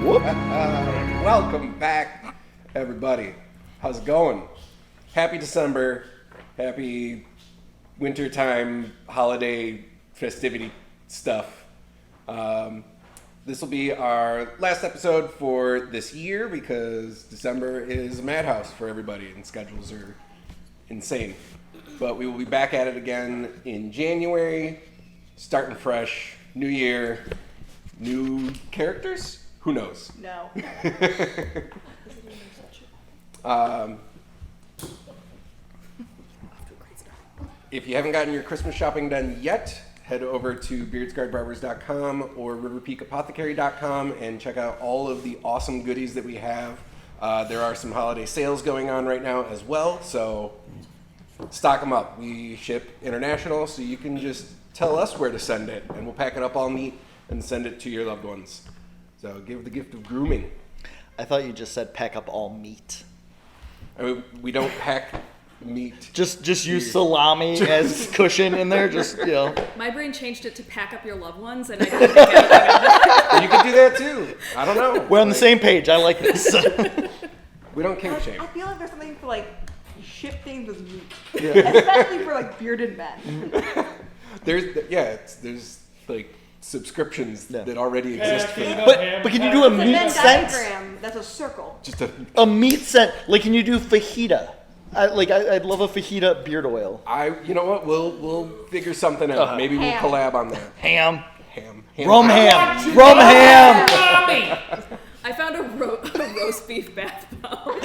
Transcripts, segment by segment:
Welcome back, everybody. How's it going? Happy December. Happy wintertime holiday festivity stuff. This will be our last episode for this year because December is a madhouse for everybody and schedules are insane. But we will be back at it again in January, starting fresh, new year, new characters? Who knows? No. If you haven't gotten your Christmas shopping done yet, head over to beardsgaardbarbers.com or riverpeakapothecary.com and check out all of the awesome goodies that we have. There are some holiday sales going on right now as well, so stock them up. We ship international, so you can just tell us where to send it, and we'll pack it up all neat and send it to your loved ones. So give the gift of grooming. I thought you just said pack up all meat. I mean, we don't pack meat. Just use salami as cushion in there. Just My brain changed it to pack up your loved ones, and I didn't think anything of it. You can do that too. I don't know. We're on the same page. I like this. We don't kink shame. I feel like there's something for ship things with meat, Yeah. especially for bearded men. There's subscriptions that already exist for that. but can you do a It's a meat Venn scent? diagram that's a circle. Just A meat scent. Like, can you do fajita? I'd love a fajita beard oil. you know what? We'll figure something out. Maybe we'll Ham. collab on that. Ham. Ham. Rum ham. Rum ham. I found a roast beef bath bomb.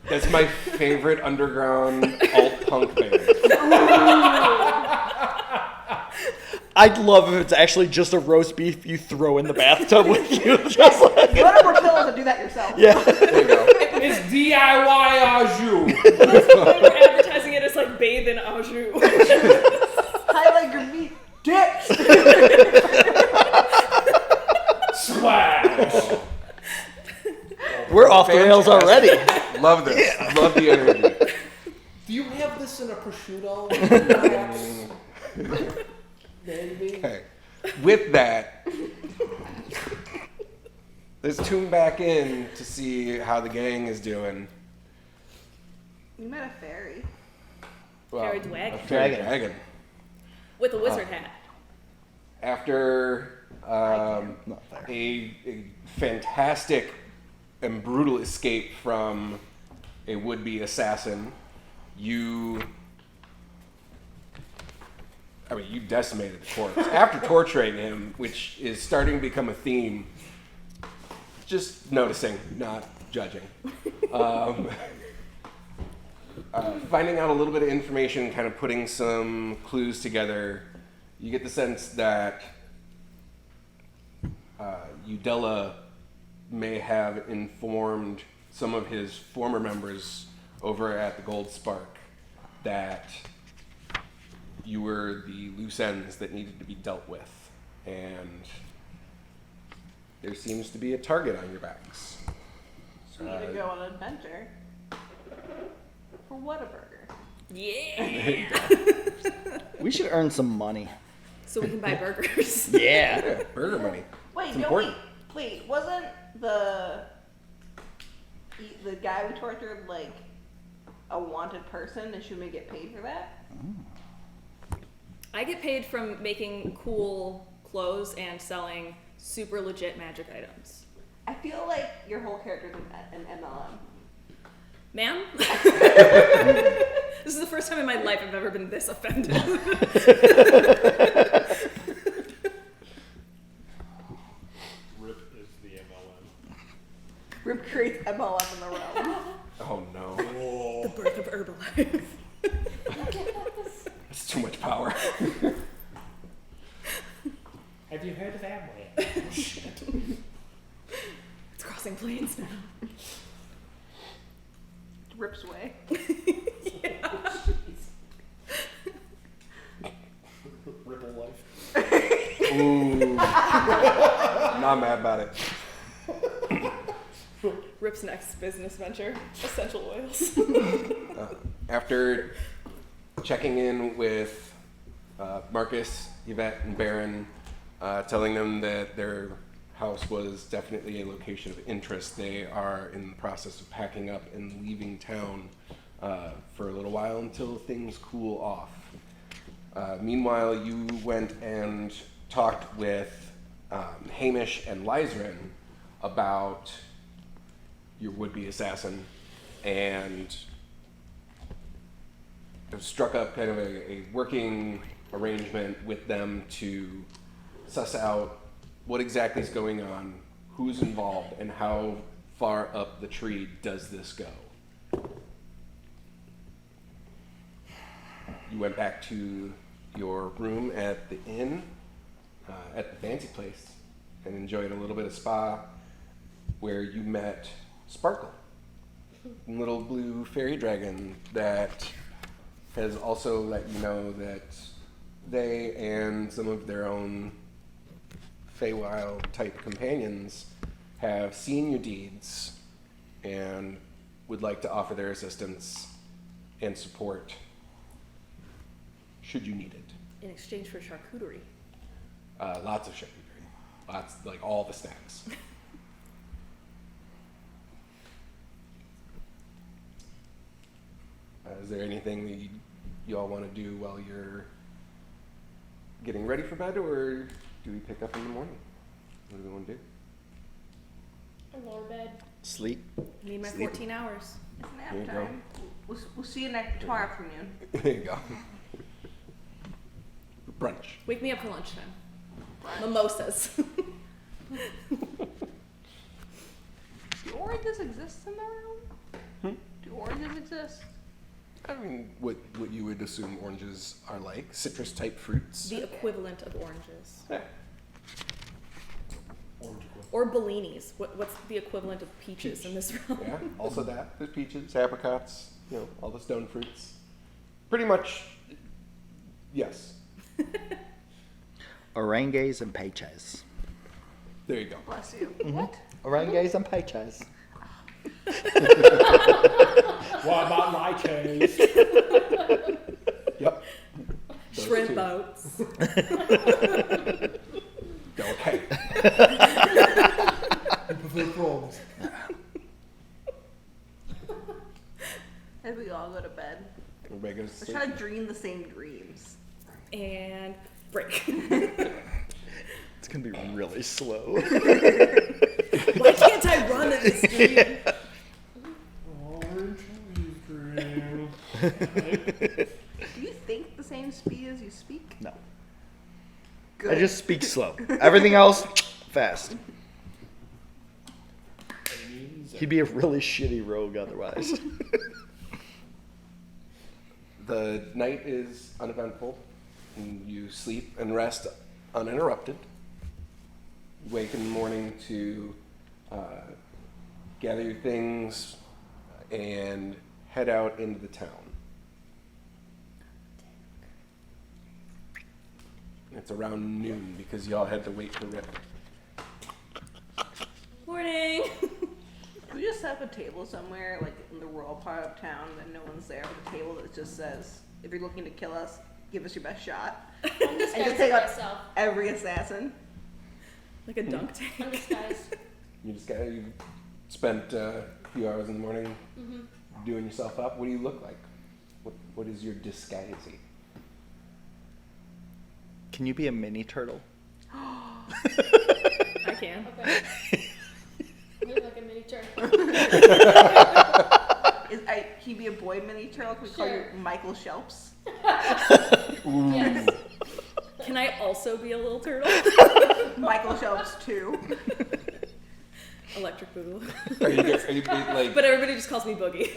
That's my favorite underground alt punk band. I'd love if it's actually just a roast beef you throw in the bathtub with you. Just like Run over pillows and do that yourself. yeah. There you go. It's DIY au jus. We're advertising it as bathe in au jus. Highlight your meat dips. Swag. We're off the rails already. Love this. Yeah. Love the energy. Do you have this in a prosciutto? Maybe. Okay. With that, let's tune back in to see how the gang is doing. You met a fairy. Well, Fairy dwagon. a fairy dragon. With a wizard hat. After Not fair. a fantastic and brutal escape from a would-be assassin, you decimated the corpse. After torturing him, which is starting to become a theme, just noticing, not judging. Finding out a little bit of information, kind of putting some clues together, you get the sense that Udella may have informed some of his former members over at the Gold Spark that you were the loose ends that needed to be dealt with, and there seems to be a target on your backs. We need to go on an adventure. For Whataburger. Yeah. We should earn some money. So we can buy burgers. Yeah. Yeah, burger money. Wait, It's don't important. wait, wasn't the guy we tortured a wanted person, and should we get paid for that? I get paid from making cool clothes and selling super legit magic items. I feel like your whole character's an MLM. Ma'am? This is the first time in my life I've ever been this offended. Rip is the MLM. Rip creates MLM in the realm. Oh no. The birth of Herbalife. That's too much power. Have you heard of Amway? Shit. It's crossing planes now. Rip's way. Ripple life. Ooh. Not mad about it. Rip's next business venture, essential oils. After checking in with Marcus, Yvette, and Baron, telling them that their house was definitely a location of interest. They are in the process of packing up and leaving town for a little while until things cool off. Meanwhile, you went and talked with Hamish and Lyzrin about your would-be assassin, and struck up kind of a working arrangement with them to suss out what exactly is going on, who's involved, and how far up the tree does this go. You went back to your room at the inn, at the fancy place, and enjoyed a little bit of spa, where you met Sparkle, a little blue fairy dragon that has also let you know that they and some of their own Feywild type companions have seen your deeds and would like to offer their assistance and support should you need it. In exchange for charcuterie. Lots of charcuterie. Lots, like all the snacks. Is there anything that you all want to do while you're getting ready for bed, or do we pick up in the morning? What do we want to do? A lower bed. Sleep. Need my Sleep. 14 hours. It's There you nap go. time. We'll see you tomorrow afternoon. There you go. Brunch. Wake me up for lunchtime. Mimosas. Do oranges exist in the room? Hmm? Do oranges exist? I mean, what you would assume oranges are like, citrus type fruits. The equivalent of oranges. Yeah. Orange equivalent. Or bellinis. What's the equivalent of peaches Peach. in this realm? Yeah, also that. There's peaches, apricots, all the stone fruits. Pretty much, yes. Oranges and peaches. There you go. Bless you. Mm-hmm. What? Oranges and peaches. What about lychees? Yep. Those Shrimp two. boats. Okay. You prefer prawns? As we all go to bed. Everybody goes to Let's sleep. try to dream the same dreams. And break. It's gonna be really slow. Why can't I run in this dream? Orange dream. Do you think the same speed as you speak? No. Good. I just speak slow. Everything else, fast. He'd be a really shitty rogue otherwise. The night is uneventful, and you sleep and rest uninterrupted. Wake in the morning to gather your things and head out into the town. It's around noon because y'all had to wait for Rip. Morning. Can we just set up a table somewhere, like in the rural part of town, that no one's there, with a table that just says, if you're looking to kill us, give us your best shot. I'm And just disguising take out myself. every assassin. Like a dunk tank. I'm disguised. You spent a few hours in the morning Mm-hmm. doing yourself up. What do you look like? What is your disguise? Can you be a mini turtle? I can. Okay. I look like a mini turtle. Can he be a boy mini turtle? Can we call Sure. you Michael Shelps? Yes. Can I also be a little turtle? Michael Shelps 2. Electric Boogaloo. Are you like But everybody just calls me Boogie.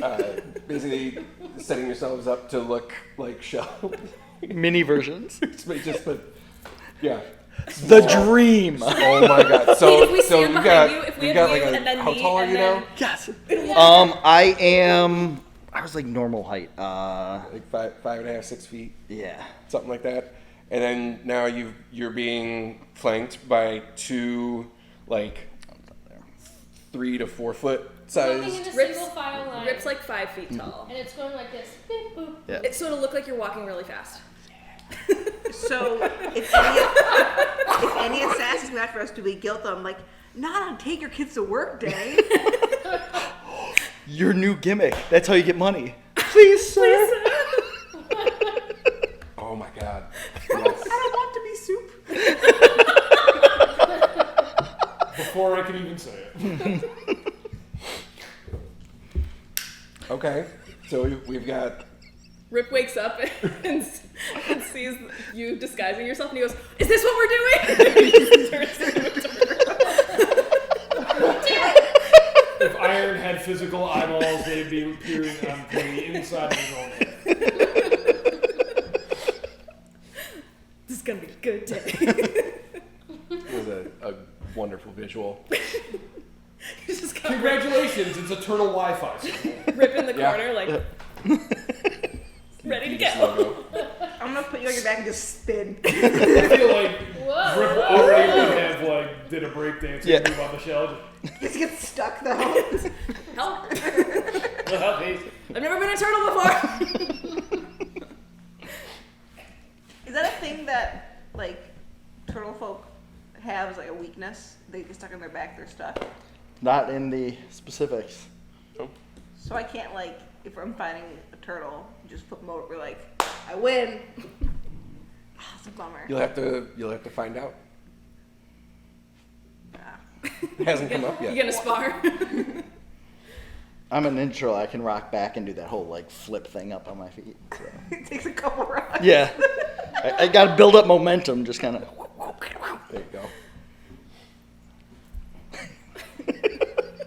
basically setting yourselves up to look like Shell? Mini versions. Yeah. The dream. Oh my god. So Wait, if we so stand you behind got you, if we you have got you like and then how me tall are and you then- now? Yes. I was like normal height. Like 5.5, 6 feet, Yeah. something like that. And then now you're being flanked by two like 3 to 4 foot Walking in sized. a Rips- single file line. Rip's like 5 feet tall. And it's going like this. Beep, boop. Yeah. It sort of looked like you're walking really fast. So if any assassins come after us, do we guilt them? Like, not on take your kids to work day. Your new gimmick. That's how you get money. Please, sir. Oh my god. I Yes. don't want to be soup. Before I can even say it. Okay. So we've got. Rip wakes up and sees you disguising yourself, and he goes, "Is this what we're doing?" He just turns into a turtle. If Iron had physical eyeballs, they'd be appearing on the inside of his own head. This is gonna be a good day. It was a wonderful visual. He's just got Congratulations, it's a turtle Wi-Fi signal. Rip in the Yeah. corner, like ready to Deets go. logo. I'm gonna put you on your back and just spin. I feel like Whoa. Rip already would have did a breakdance Yeah. move on the shell. Just get stuck though. Help! Help me. I've never been a turtle before. Is that a thing that like turtle folk have as like a weakness? They get stuck on their back, they're stuck. Not in the specifics. So I can't like if I'm fighting a turtle, just flip them over like I win. Oh, it's a bummer. You'll have to find out. Ah. It hasn't come up You yet. gonna spar? I'm an intro. I can rock back and do that whole like flip thing up on my feet. So. It takes a couple rounds. Yeah. I got to build up momentum. Just kind of. There you go.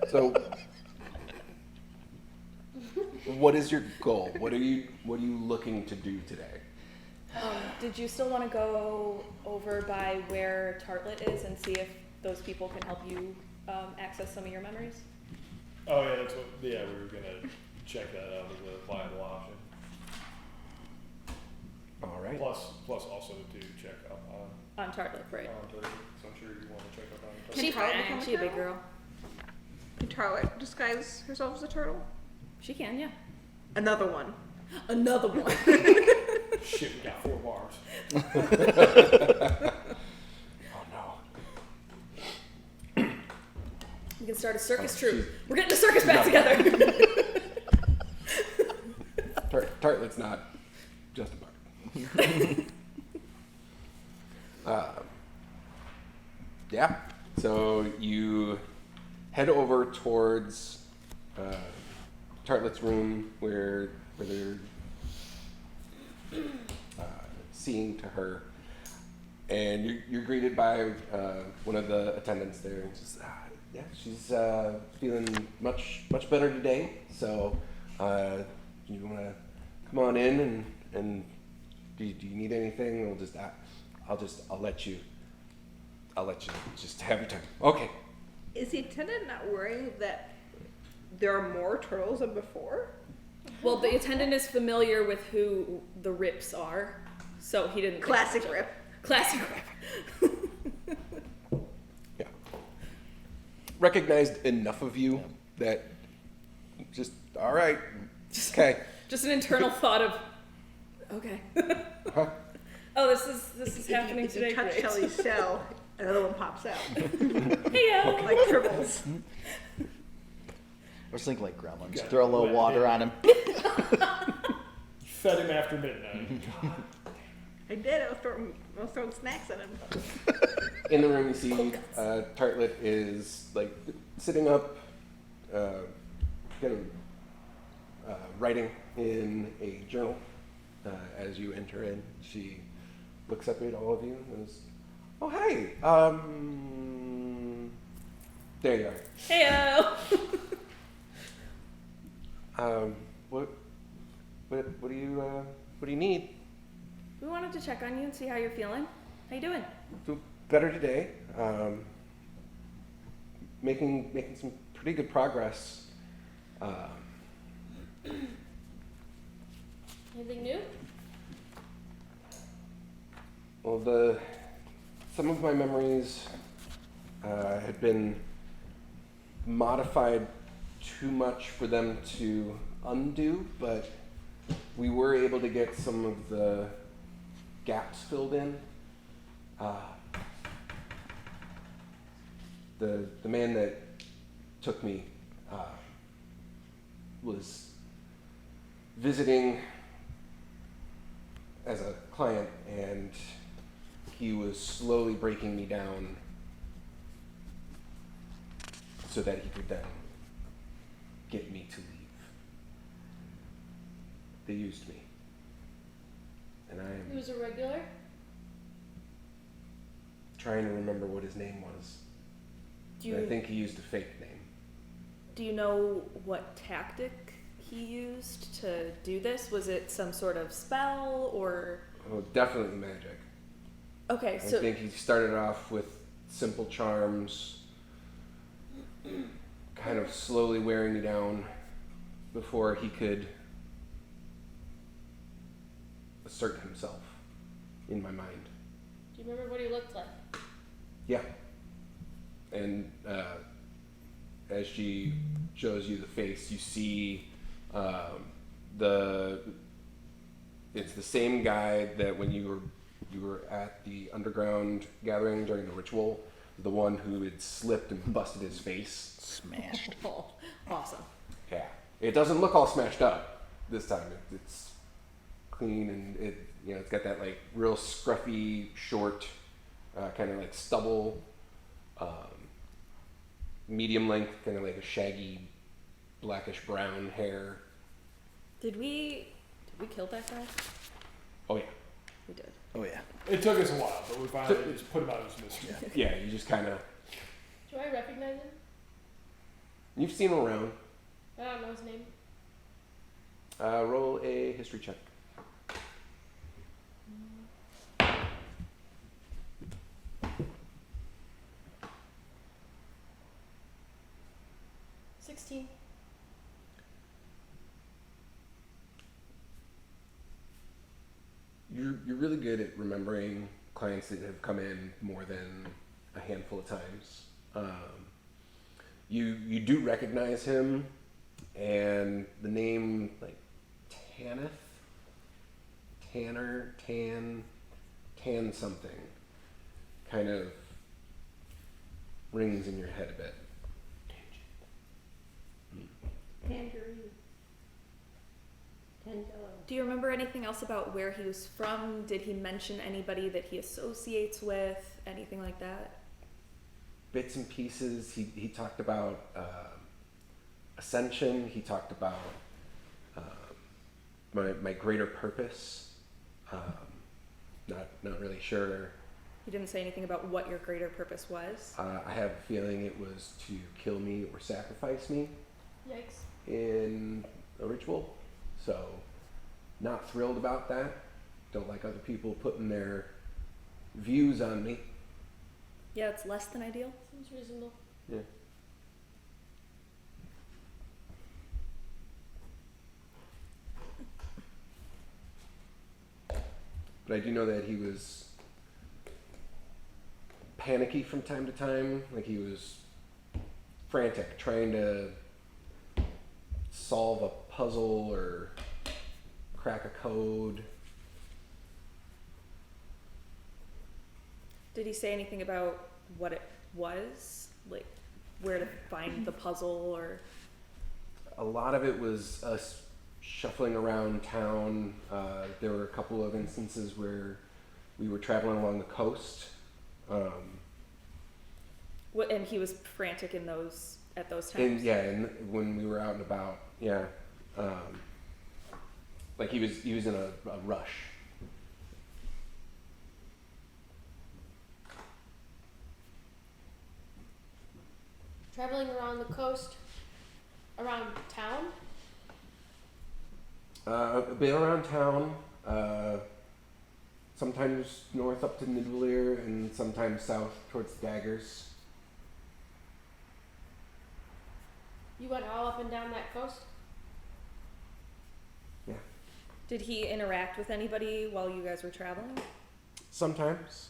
So, what is your goal? What are you looking to do today? Did you still want to go over by where Tartlet is and see if those people can help you access some of your memories? Oh yeah, that's what. Yeah, we were gonna check that out as a viable option. All right. Plus also to check up On Tartlet, right? on Turtle. So I'm sure you want to check up on Turtle. Can She's Tartlet fine. become a She's a big turtle? girl. Can Tarlet disguise herself as a turtle? She can, yeah. Another one. Another one. Shit, we got 4 bars. Oh no. We can start a circus Oh, troupe. she's- We're getting a circus back No. together. Tartlet's not just a bug. Yeah. So you head over towards Tartlet's room where they're seeing to her, and you're greeted by one of the attendants there, and just yeah, she's feeling much better today. So you want to come on in and do you need anything? I'll let you just have your time. Okay. Is the attendant not worrying that there are more turtles than before? Well, the attendant is familiar with who the Rips are, so he didn't. think Classic much of it. Rip. Classic Rip. Yeah. Recognized enough of you that just all right. Okay. Just an internal thought of, okay. Huh? Oh, this is happening if today. you touch Great. Shelly's shell, another one pops out. Heyo. Like tribbles. I was thinking like gremlins. Got Throw a little wet water hand. on him. Fed him after midnight. I did. I was throwing snacks at him. In the room, you see Tartlet is like sitting up, kind of writing in a journal. As you enter in, she looks up at all of you and goes, "Oh, hey, there you are. Heyo. What do you need? We wanted to check on you and see how you're feeling. How you doing? Feel better today. Making some pretty good progress. Anything new? Well, some of my memories had been modified too much for them to undo, but we were able to get some of the gaps filled in. The man that took me was visiting as a client, and he was slowly breaking me down so that he could then get me to leave. They used me. And I He am was a regular. trying to remember what his name was. Do I you, think he used a fake name. do you know what tactic he used to do this? Was it some sort of spell or? Oh, definitely magic. Okay, I so think he started off with simple charms, kind of slowly wearing me down before he could assert himself in my mind. Do you remember what he looked like? Yeah. And as she shows you the face, you see it's the same guy that when you were at the underground gathering during the ritual, the one who had slipped and busted his face. Smashed. oh, awesome. Yeah. It doesn't look all smashed up this time. It's clean, and it's got that like real scruffy, short, kind of like stubble, medium length, kind of like a shaggy, blackish brown hair. Did we kill that guy? Oh yeah. We did. Oh yeah. It took us a while, but we finally just put him out of his misery. Yeah, you just kind of, Do I recognize him? you've seen him around. I don't know his name. Roll a history check. 16. You're really good at remembering clients that have come in more than a handful of times. You do recognize him, and the name like Tan something kind of rings in your head a bit. Tangerine. Tangelo. Do you remember anything else about where he was from? Did he mention anybody that he associates with? Anything like that? Bits and pieces. He talked about ascension. He talked about my greater purpose. Not really sure. He didn't say anything about what your greater purpose was. I have a feeling it was to kill me or sacrifice me Yikes. in a ritual. So, not thrilled about that. Don't like other people putting their views on me. Yeah, it's less than ideal. Seems reasonable. Yeah. But I do know that he was panicky from time to time. Like he was frantic, trying to solve a puzzle or crack a code. Did he say anything about what it was? Like where to find the puzzle or? A lot of it was us shuffling around town. There were a couple of instances where we were traveling along the coast. What, and he was frantic in those at those times. And when we were out and about, yeah, like he was in a rush. Traveling around the coast, around town. A bit around town. Sometimes north up to Nidwallir and sometimes south towards the Daggers. You went all up and down that coast? Yeah. Did he interact with anybody while you guys were traveling? Sometimes.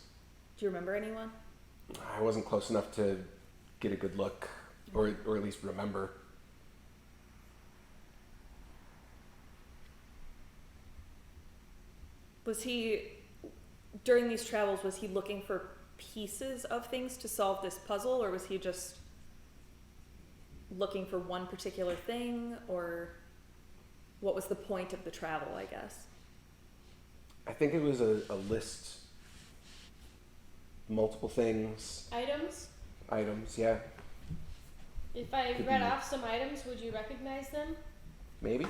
Do you remember anyone? I wasn't close enough to get a good look, or at least remember. Was he during these travels, was he looking for pieces of things to solve this puzzle, or was he just looking for one particular thing, or what was the point of the travel, I guess? I think it was a list, multiple things, Items? items. Yeah, If I Could read be. off some items, would you recognize them? maybe.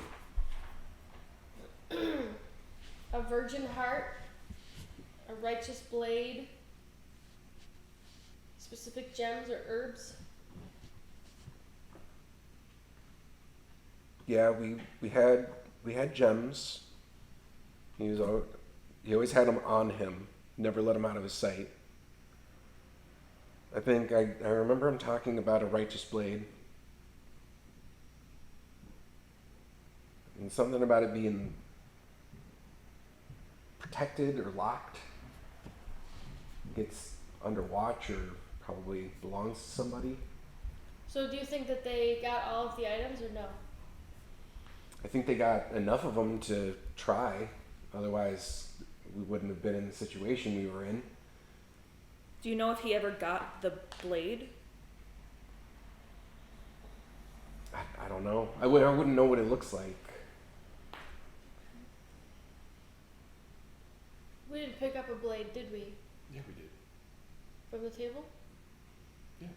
A virgin heart, a righteous blade, specific gems or herbs. Yeah, we had gems. He always had them on him. Never let him out of his sight. I think I remember him talking about a righteous blade. And something about it being protected or locked. Gets under watch or probably belongs to somebody. So do you think that they got all of the items or no? I think they got enough of them to try. Otherwise, we wouldn't have been in the situation we were in. Do you know if he ever got the blade? I don't know. I wouldn't know what it looks like. We didn't pick up a blade, did we? Yeah, we did. From the table? Yeah.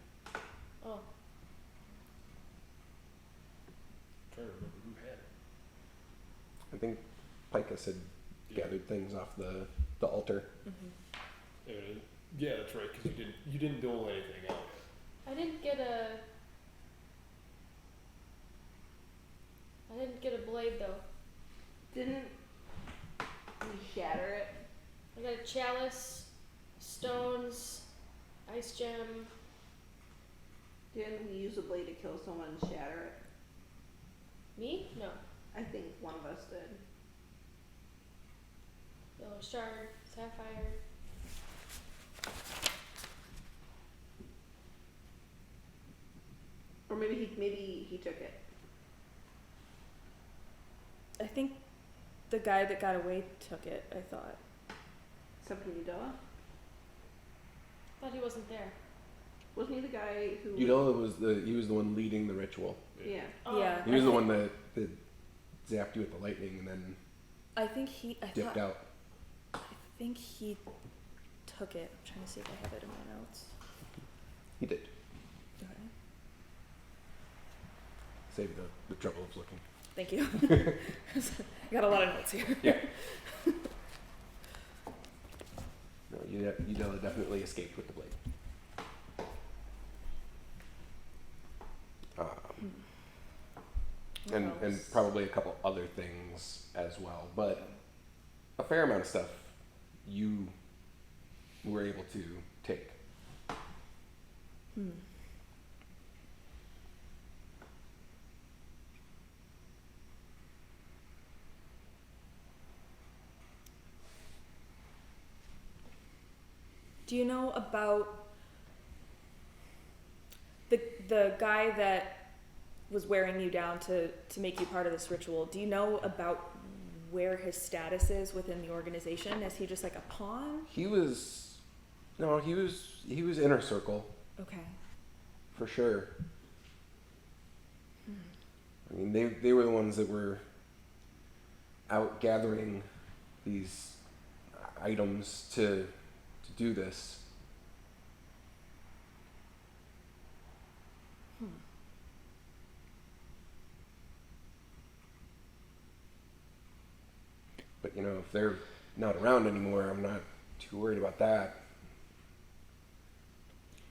Oh. Trying to remember who had it. I think Picus had gathered things off the altar. Yeah, that's right. Because you didn't dole anything out. I didn't get a blade though. Didn't we shatter it? I got a chalice, stones, ice gem. Didn't we use a blade to kill someone and shatter it? Me? No. I think one of us did. Yellow shard, sapphire. Or maybe he took it. I think the guy that got away took it, I thought. Septimudoa? Thought he wasn't there. Wasn't he the guy who? You know, he was the one leading the ritual. Yeah. Oh. Yeah. He was the one that zapped you with the lightning and then I think he, dipped out. I think he took it. I'm trying to see if I have it in my notes. He did. Okay. Save the trouble of looking. Thank you. I got a lot of notes here. Yeah. No, you definitely escaped with the blade. And probably a couple other things as well, but a fair amount of stuff you were able to take. Do you know about the guy that was wearing you down to make you part of this ritual? Do you know about where his status is within the organization? Is he just like a pawn? He was inner circle Okay. for sure. I mean, they were the ones that were out gathering these items to do this. But you know, if they're not around anymore, I'm not too worried about that.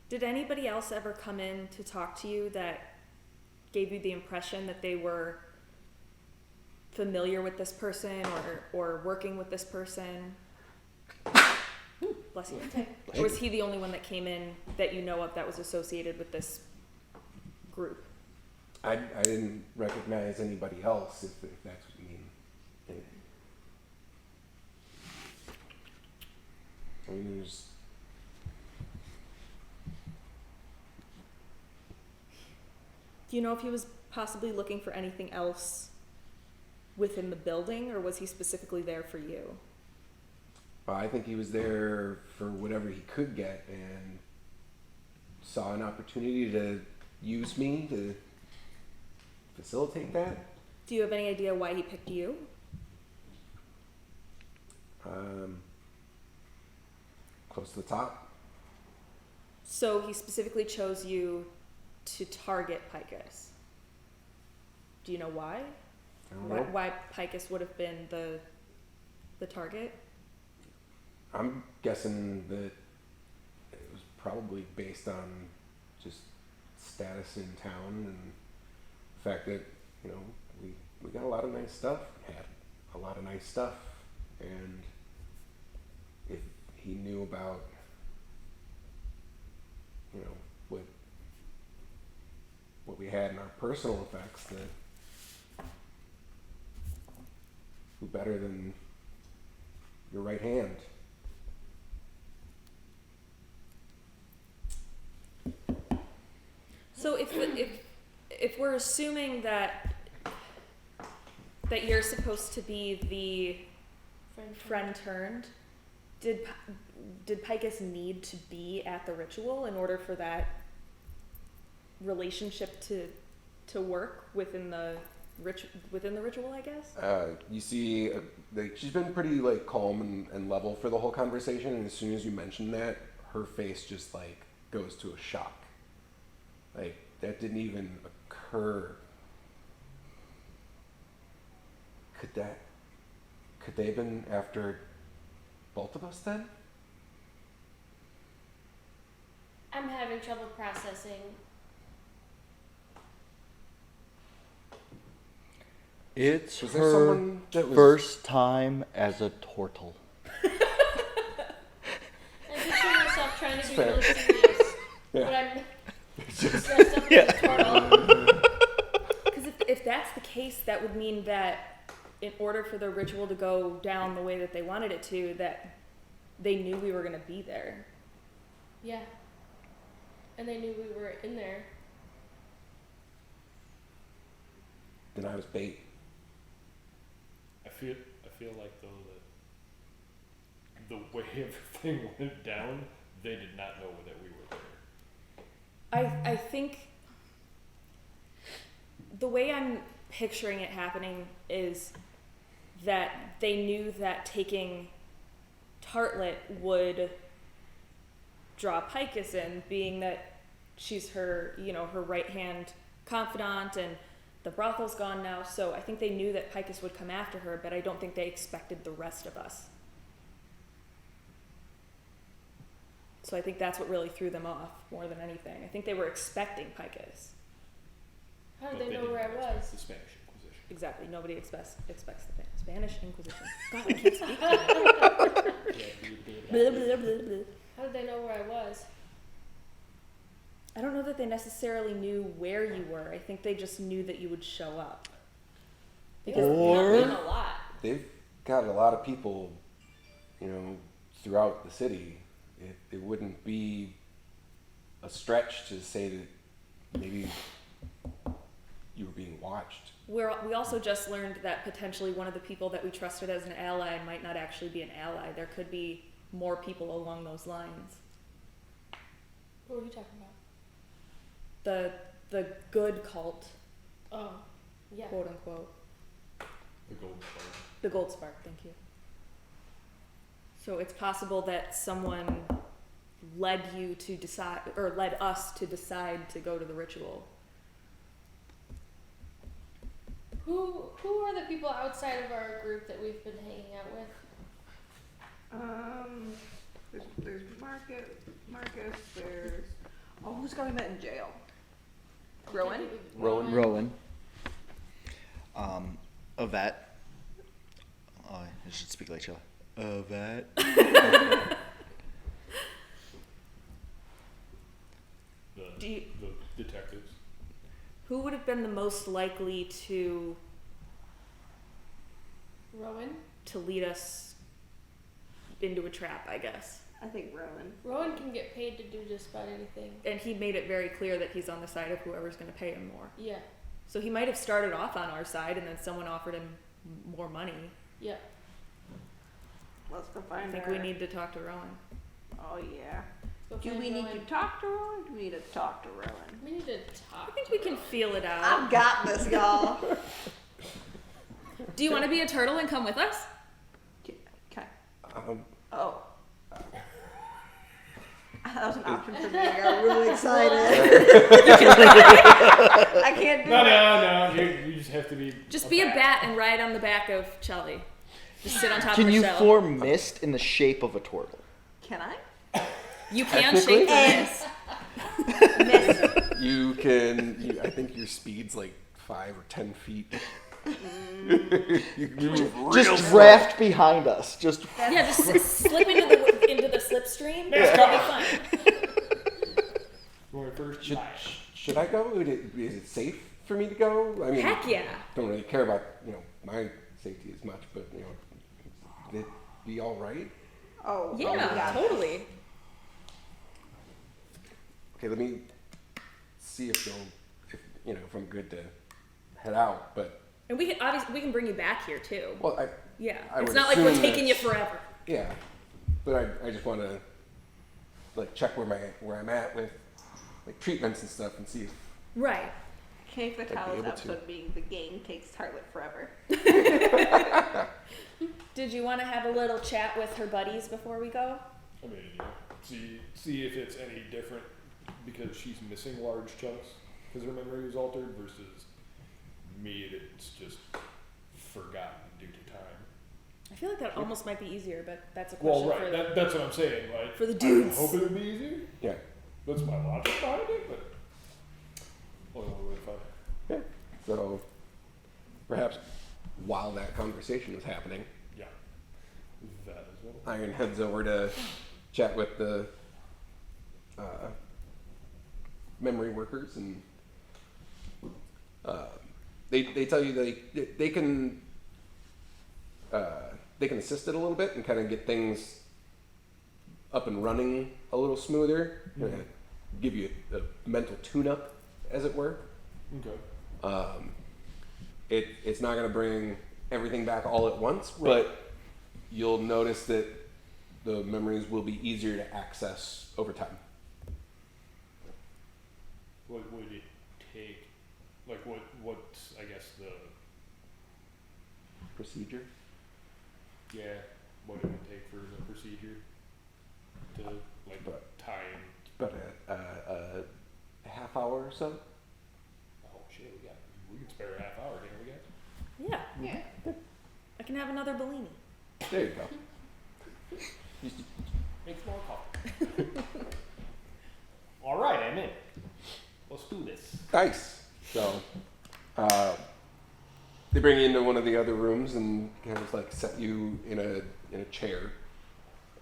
Did anybody else ever come in to talk to you that gave you the impression that they were familiar with this person or working with this person? Bless you. Or was he the only one that came in that you know of that was associated with this group? I didn't recognize anybody else, if that's what you mean. I mean, there's... Do you know if he was possibly looking for anything else within the building, or was he specifically there for you? I think he was there for whatever he could get and saw an opportunity to use me to facilitate that. Do you have any idea why he picked you? Close to the top. So he specifically chose you to target Picus. Do you know why? I don't know. Why Picus would have been the target? I'm guessing that it was probably based on just status in town and the fact that, you know, we got a lot of nice stuff, had a lot of nice stuff, and if he knew about, you know, what we had in our personal effects, that who better than your right hand? So if we're assuming that you're supposed to be the friend turned, did Picus need to be at the ritual in order for that relationship to work within the ritual, I guess? You see, she's been pretty like calm and level for the whole conversation, and as soon as you mention that, her face just like goes to a shock. Like that didn't even occur. Could they have been after both of us then? I'm having trouble processing. It's Was there her someone that was first time as a turtle. I'm picturing myself trying to be fair. really serious, Yeah. but I'm dressed up Yeah. as a turtle. Because if that's the case, that would mean that in order for the ritual to go down the way that they wanted it to, that they knew we were going to be there. Yeah. And they knew we were in there. Then I was bait. I feel like though that the way everything went down, they did not know that we were there. I think the way I'm picturing it happening is that they knew that taking Tartlet would draw Picus in, being that she's her, her right-hand confidant, and the brothel's gone now, so I think they knew that Picus would come after her, but I don't think they expected the rest of us. So I think that's what really threw them off more than anything. I think they were expecting Picus. How did But they know didn't where I expect was? The Spanish Inquisition. Exactly. Nobody expects the Spanish Inquisition. God, I can't speak tonight. Blah, blah, blah, blah. How did they know where I was? I don't know that they necessarily knew where you were. I think they just knew that you would show up. Because Or- Not a lot. They've got a lot of people, throughout the city. It wouldn't be a stretch to say that maybe you were being watched. we also just learned that potentially one of the people that we trusted as an ally might not actually be an ally. There could be more people along those lines. What were you talking about? The good cult, Oh, yeah. quote unquote. The Golden Star. The Gold Spark, thank you. So it's possible that someone led you to decide, or led us to decide to go to the ritual. Who are the people outside of our group that we've been hanging out with? There's Marcus, there's, who's got we met in jail? Rowan? Rowan. Yvette. Oh, I should speak like Sheila. Yvette. The detectives. Who would have been the most likely to Rowan? lead us into a trap, I guess? I think Rowan. Rowan can get paid to do just about anything. And he made it very clear that he's on the side of whoever's going to pay him more. Yeah. So he might have started off on our side and then someone offered him more money. Yeah. Let's go I find think her. we need to talk to Rowan. Oh yeah. Go Do find we need Rowan. to talk to Rowan? Do we need to talk to Rowan? We need to talk. I think we can feel it out. I've got this, y'all. Do you want to be a turtle and come with us? Okay. Um, Oh. That was an option for me. I got really excited. I can't do No, it. no, no. You just have to be. Just be a bat and ride on the back of Chelly. Just sit on top Can of her you shell. form mist in the shape of a turtle? Can I? You can Technically? shape the mist. Miss. you can. I think your speed's like 5 or 10 feet. You can move real Just slow. draft behind us. Just Yeah, just slip into the slipstream. That'll be fun. When we first Should I go? Is it safe for me to go? I mean, Heck yeah. don't really care about my safety as much, but would it be all right? Oh. Yeah, oh, yeah. totally. Okay, let me see if if I'm good to head out. But And we can obviously we can bring you back here too. well, Yeah, I it's would not like we're assume taking you that- forever. yeah, but I just want to check where I'm at with treatments and stuff and see if Right. Okay, for I'd be Talos able to. episode being the game takes Tartlet forever. Did you want to have a little chat with her buddies before we go? I mean, see if it's any different because she's missing large chunks because her memory was altered versus me it's just forgotten due to time. I feel like that almost might be easier, but that's a Well, question right. for That's what I'm saying. Like for the dudes. I hope it would be easier. yeah. That's my logic behind it, but only one way to find it. Yeah. So perhaps while that conversation is happening, Yeah, that as well. Iron heads over to chat with the memory workers, and they tell you they can assist it a little bit and kind of get things up and running a little smoother, give you a mental tune-up, as it were. Okay. It's not going to bring everything back all at once, but you'll notice that the memories will be easier to access over time. What would it take? Like what's I guess the Procedure? what it would take for the procedure to like But- time. About a half hour or so. Oh shit, we can spare a half hour, can't we, guys? Yeah, Yeah. I can have another Bellini. There you go. Make more coffee. All right, I'm in. Let's do this. Nice. So, they bring you into one of the other rooms and kind of set you in a chair,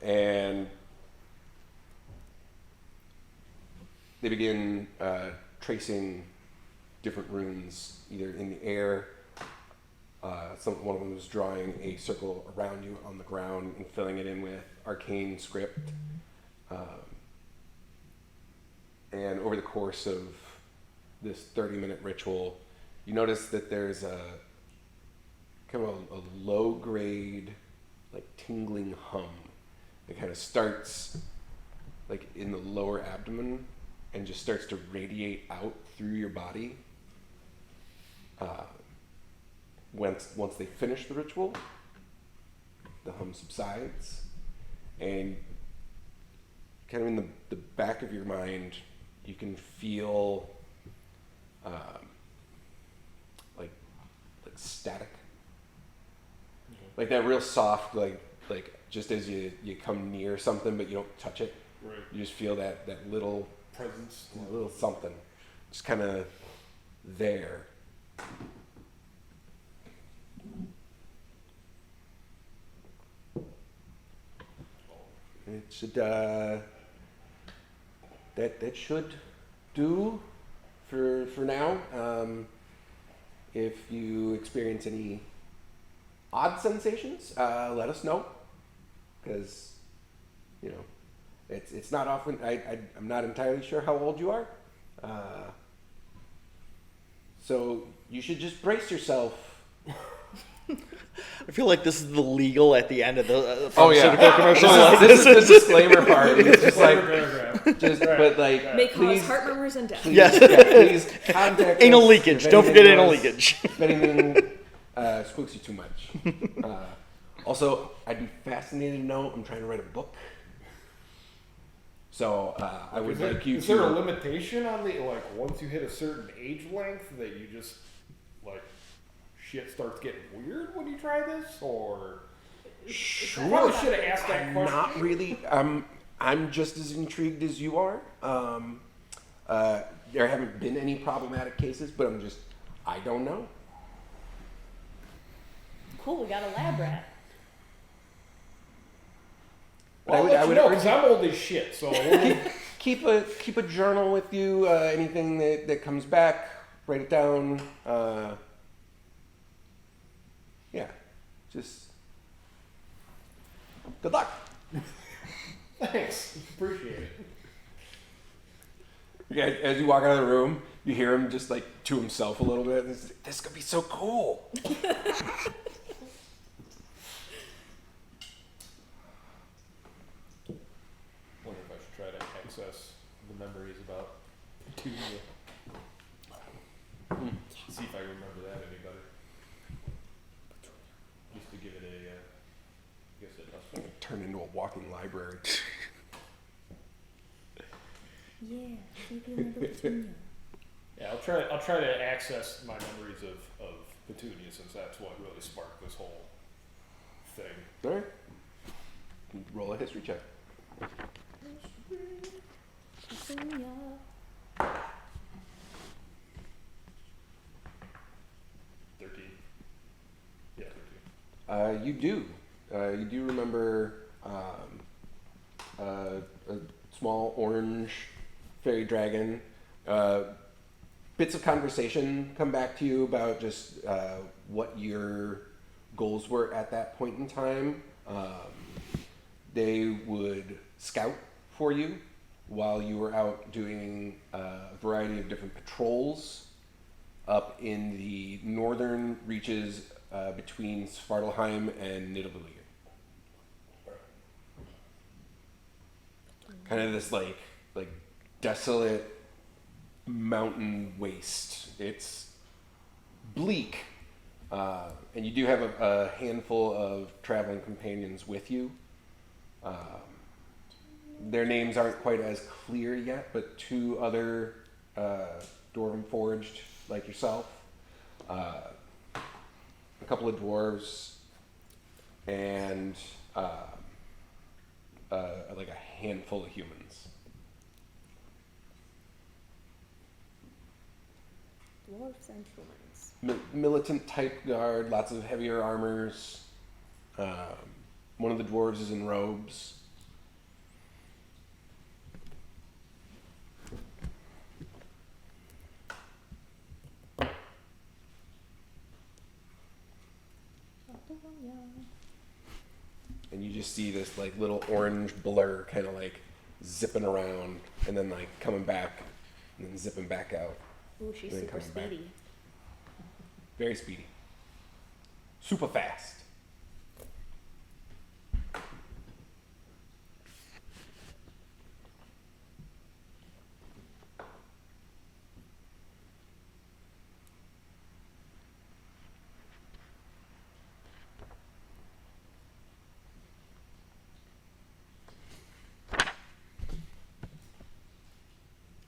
and they begin tracing different runes either in the air. One of them was drawing a circle around you on the ground and filling it in with arcane script. And over the course of this 30-minute ritual, you notice that there's a kind of a low-grade, tingling hum. It kind of starts in the lower abdomen and just starts to radiate out through your body. Once they finish the ritual, the hum subsides, and kind of in the back of your mind, you can feel like static, like that real soft, just as you come near something but you don't touch it, Right. you just feel that little Presence. something just kind of there. It should that should do for now. If you experience any odd sensations, let us know, because it's not often. I'm not entirely sure how old you are, so you should just brace yourself I feel like this is the legal at the end of the Oh, yeah. pharmaceutical commercial. This is the disclaimer part. It's just like, Paragraph. just, Right, but like, right. May cause please, heart murmurs and death. please, Yes. yeah, please contact Anal us leakage. if Don't forget anything anal else- leakage. If anything spooks you too much. Also, I'd be fascinated to know. I'm trying to write a book, so I would like you Is there a to. limitation on the like once you hit a certain age length that you just like shit starts getting weird when you try this, or I probably should have asked that question. Not really. I'm just as intrigued as you are. There haven't been any problematic cases, but I don't know. Cool, we got a lab rat. But Well, I'll let you know, urge because I'm old as shit, so keep a journal with you. Anything that comes back, write it down. Yeah, just good luck. thanks. Appreciate it. Yeah, as you walk out of the room, you hear him just like to himself a little bit. This could be so cool. Wonder if I should try to access the memories about Petunia. See if I remember that any better. Just to give it a, I guess it must be. Turn into a walking library. Yeah, see if you remember Petunia. Yeah, I'll try to access my memories of Petunia, since that's what really sparked this whole thing. All right. Roll a history check. Petunia. 13. Yeah, 13. You do. You do remember a small orange fairy dragon. Bits of conversation come back to you about just what your goals were at that point in time. They would scout for you while you were out doing a variety of different patrols up in the northern reaches between Svartalheim and Nidavellir. Kind of this like desolate mountain waste. It's bleak, and you do have a handful of traveling companions with you. Their names aren't quite as clear yet, but two other Dwarven Forged like yourself, a couple of dwarves, and like a handful of humans. Dwarfs and humans. Militant type guard, lots of heavier armors. One of the dwarves is in robes. And you just see this like little orange blur kind of like zipping around and then like coming back and then zipping back out. Ooh, she's And then super coming back. speedy. Very speedy. Super fast.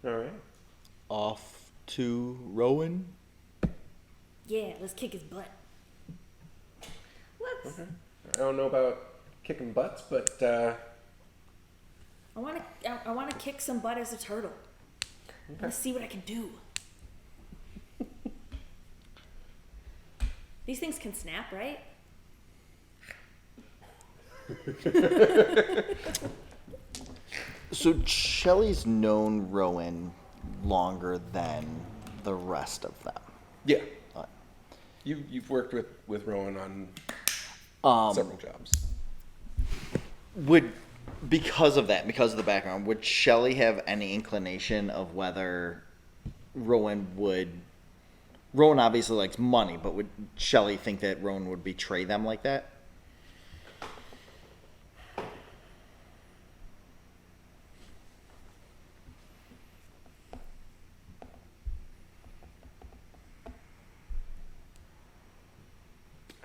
All right. Off to Rowan. Yeah, let's kick his butt. Let's. I don't know about kicking butts, but I want to kick some butt as a turtle. I want to see what I can do. These things can snap, right? So Shelley's known Rowan longer than the rest of them. yeah, Uh, you've worked with Rowan on several jobs. Would, because of that, because of the background, would Shelley have any inclination of whether Rowan would Rowan obviously likes money, but would Shelley think that Rowan would betray them like that?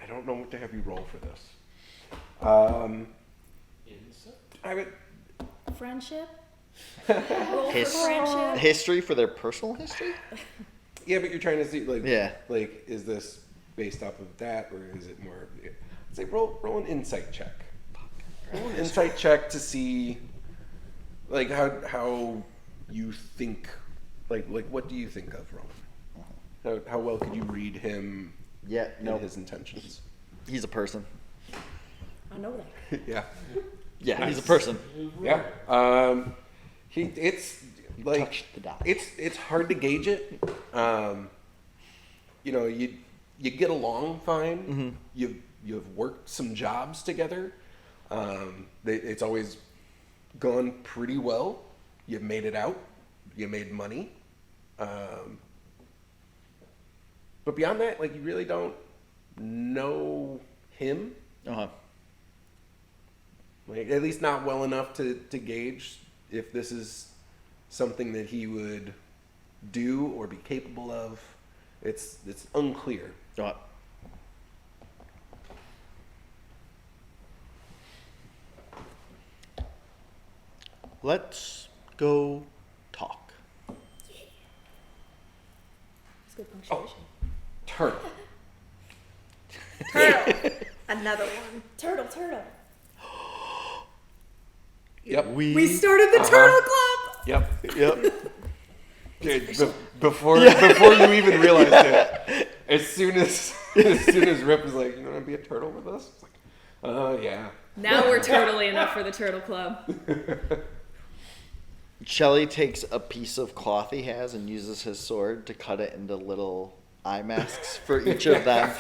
I don't know what to have you roll for this. Insight? I would. Friendship? Roll for friendship? History for their personal history? Yeah, but you're trying to see like. Yeah. Like, is this based off of that, or is it more? I'd say roll an insight check. Roll an insight check to see, like how you think, like what do you think of Rowan? How well could you read him? Yeah, And no. his intentions. He's a person. I know that. Yeah. Yeah, he's a person. Yeah. It's like Touch the dot. it's hard to gauge it. You know, you get along fine. Mm-hmm. You've worked some jobs together. It's always gone pretty well. You've made it out. You made money. But beyond that, like, you really don't know him. Uh-huh. Like, at least not well enough to gauge if this is something that he would do or be capable of. It's unclear. Uh, Let's go talk. It's good punctuation. Turn. Turtle. Another one. Turtle. Yep. We started the Turtle Club! Yep. Yep. Okay, before you even realized it, as soon as Rip was like, "You want to be a turtle with us?" It's like, "Oh yeah." Now we're turtly enough for the Turtle Club. Shelley takes a piece of cloth he has and uses his sword to cut it into little eye masks for each of them.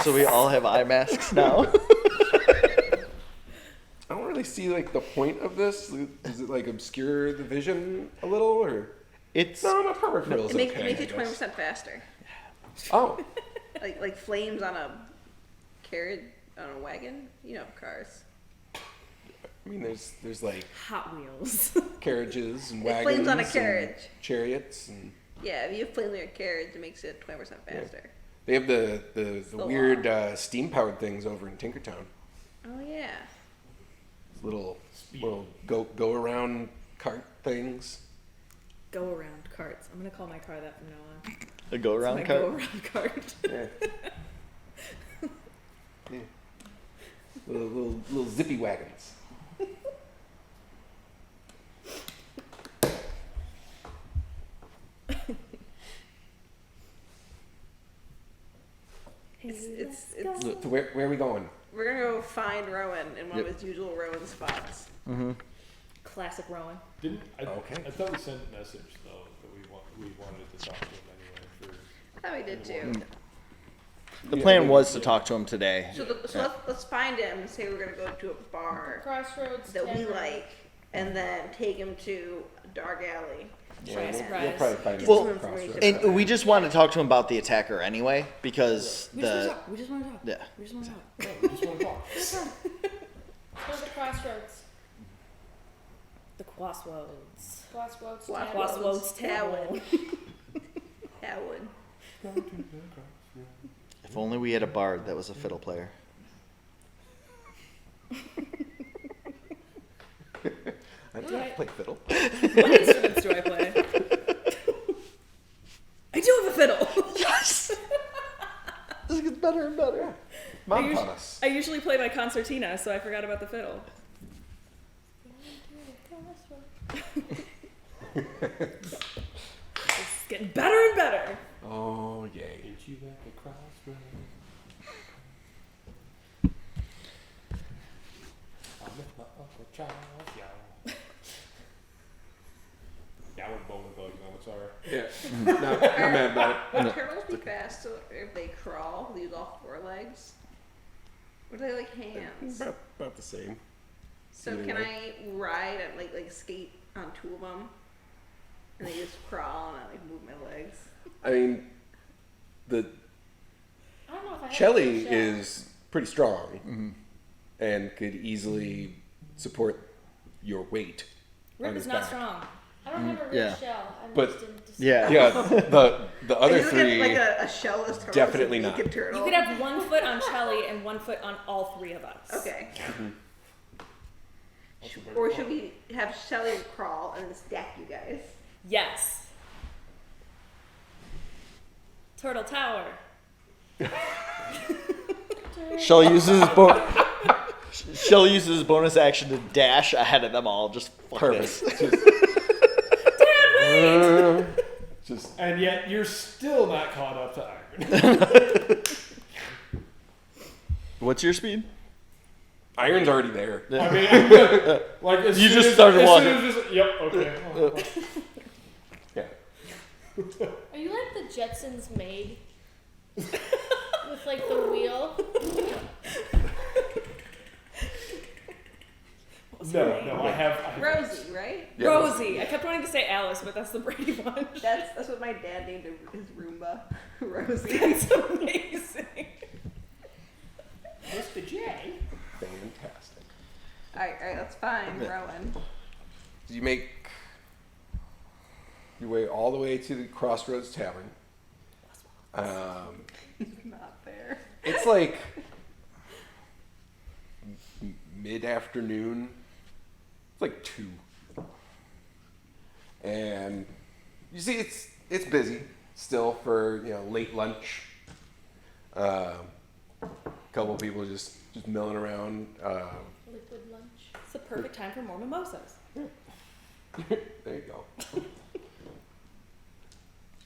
So we all have eye masks now. I don't really see like the point of this. Does it like obscure the vision a little, or It's no? My power feels It makes okay. it I guess. 20% faster. Oh, Like flames on a carriage, on a wagon. You know, cars. I mean, there's like Hot Wheels. carriages and It wagons. flames on a and carriage. chariots, and Yeah, if you have flames on your carriage, it makes it 20% faster. they have the the weird law. steam powered things over in Tinkertown. Oh yeah. Little go around cart things. Go around carts. I'm gonna call my car that from now on. a go It's around my cart. go around cart. Yeah. Yeah. Little zippy wagons. It's So where are we going? We're gonna go find Rowan in one Yep. of his usual Rowan spots. Mm-hmm. Classic Rowan. Okay. I thought we sent a message though that we wanted to talk to him anyway. I thought we did too. The plan was to talk to him today. So, let's find him and say we're gonna go to a bar Crossroads that we Tavern. like, and then take him to a dark alley. Surprise, We'll surprise. probably find Get him some at information. Crossroads. And we just want to talk to him about the attacker anyway, because We just want to talk. yeah. We just want to talk. We just want to talk. Let's go to the Crossroads. The Crossroads. Crossroads Crossroads. Tavern. Crossroads Tavern. Tavern. Howard. If only we had a bard that was a fiddle player. I do play fiddle. What instruments do I play? I do have a fiddle. Yes. This gets better and better. Mom taught us. I usually play my concertina, so I forgot about the fiddle. It's getting better and better. Oh yay! Ain't you at the crossroads? I met my Uncle Charles, y'all. Yeah, I would bone with bugs on it, sorry. Yeah. No, I'm mad about it. Would turtles be fast if they crawl? They use all four legs. Or do they like hands? About the same. So either can way. I ride and like skate on two of them? And they just crawl and I like move my legs. I mean, the I don't know if I have Shelly a shell. is pretty strong and could easily support your weight. on Rip his is not back. strong. I don't have a real Yeah. shell. I'm But- just in disguise. Yeah. Yeah, the other Is it three. like a shellless turtle? definitely It's a not. naked turtle? You could have 1 foot on Shelly and 1 foot on all 3 of us. Okay. That's a big Or one. should we have Shelly crawl and then stack you guys? Yes. Turtle Tower. Shell uses his bonus action to dash ahead of them all. Just fuck this. Just And yet you're still not caught up to Iron. What's your speed? Iron's already there. I mean, like as You soon just as- started as walking. soon as this- yep. Okay. Yeah. Are you like the Jetsons maid? With like the wheel? No, I have Rosie, right? Yeah. Rosie. I kept wanting to say Alice, but that's the Brady Bunch. That's what my dad named his Roomba. Rosie. That's amazing. Mr. J. Fantastic. Alright, that's fine, Yeah. Rowan. You make your way all the way to the Crossroads Tavern. Not fair. It's like mid-afternoon. It's like 2. And you see it's busy still for, late lunch. Couple people just milling around. Liquid lunch. It's the perfect time for more mimosas. There you go.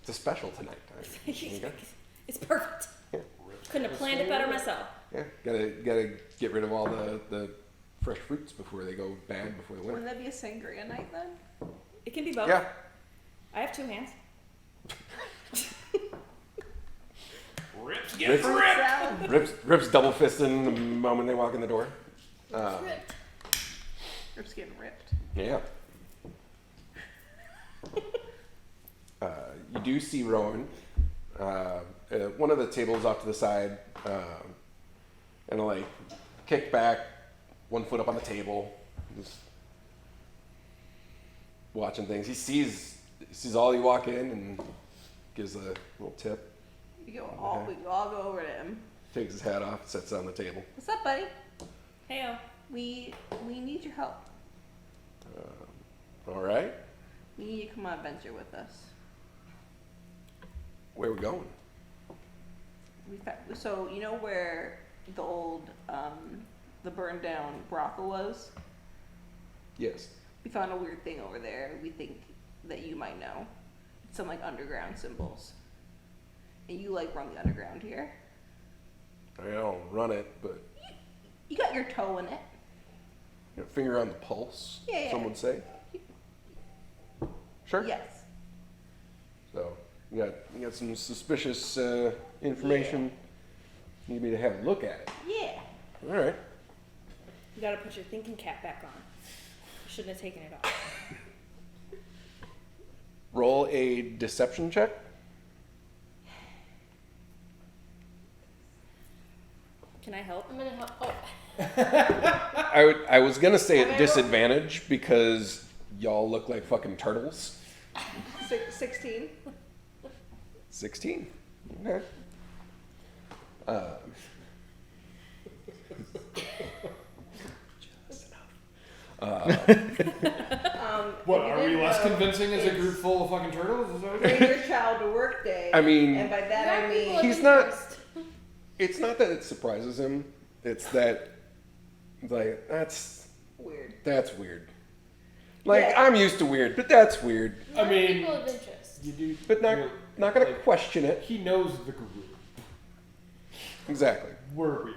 It's a special tonight. Okay. It's perfect. Couldn't have planned it better myself. Yeah, gotta get rid of all the fresh fruits before they go bad before the Wouldn't winter. that be a sangria night then? It can be both. Yeah, I have 2 hands. Rips Rips- Salad. Rip's double fisting the moment they walk in the door. Ripped. Rip's getting ripped. Yeah. You do see Rowan. One of the tables off to the side, and like kick back, 1 foot up on the table, just watching things. He sees all you walk in and gives a little tip. We all go over to him. Takes his hat off, sets it on the table. What's up, buddy? Heyo. We need your help. All right, We need you to come on adventure with us. where we going? So you know where the old the burned down brothel was? Yes. We found a weird thing over there. We think that you might know. It's some like underground symbols. And you like run the underground here. I don't run it, but You got your toe in it. finger on the pulse. Yeah. Some would say. Sure. Yes. So you got some suspicious information. Need me to have a look at it. Yeah. All right. You gotta put your thinking cap back on. You shouldn't have taken it off. Roll a deception check. Can I help? I'm gonna help. Oh, I was gonna say at disadvantage because y'all look like fucking turtles. 16. 16. Okay. Just enough. What, if you are we didn't less know, convincing as a it's group full of fucking turtles? Is that Bring okay? your child to work day. I mean- and by that I There are people mean of He's not- interest. It's not that it surprises him. It's that like that's weird. weird. Like Yeah. I'm used to weird, but that's weird. There I are mean- people of interest. You do, But not you're- not gonna like, question it. He knows the group. Exactly. We're weird.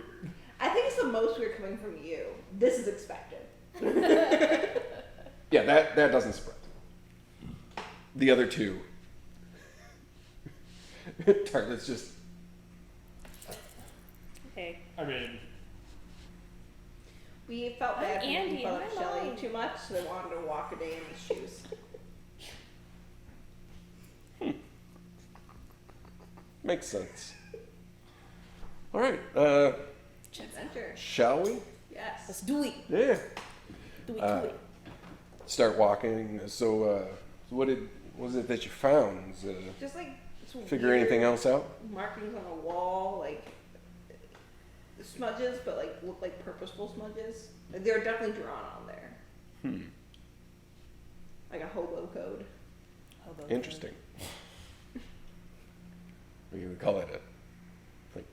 I think it's the most weird coming from you. This is expected. Yeah, that doesn't surprise me. The other two. Tartlet's just Hey. I mean, We felt bad for Andy, making fun I'm of Shelly alone. too much, so they wanted to walk a day in his shoes. Makes sense. All right. Adventure. Shall we? Yes. Let's do it. Yeah. Do it. Uh, Do it. Start walking. So, what was it that you found? Just like Figure anything else out? markings on a wall, like smudges, but like look like purposeful smudges. Like, they're definitely drawn on there. Like a hobo code. Interesting. We would call it like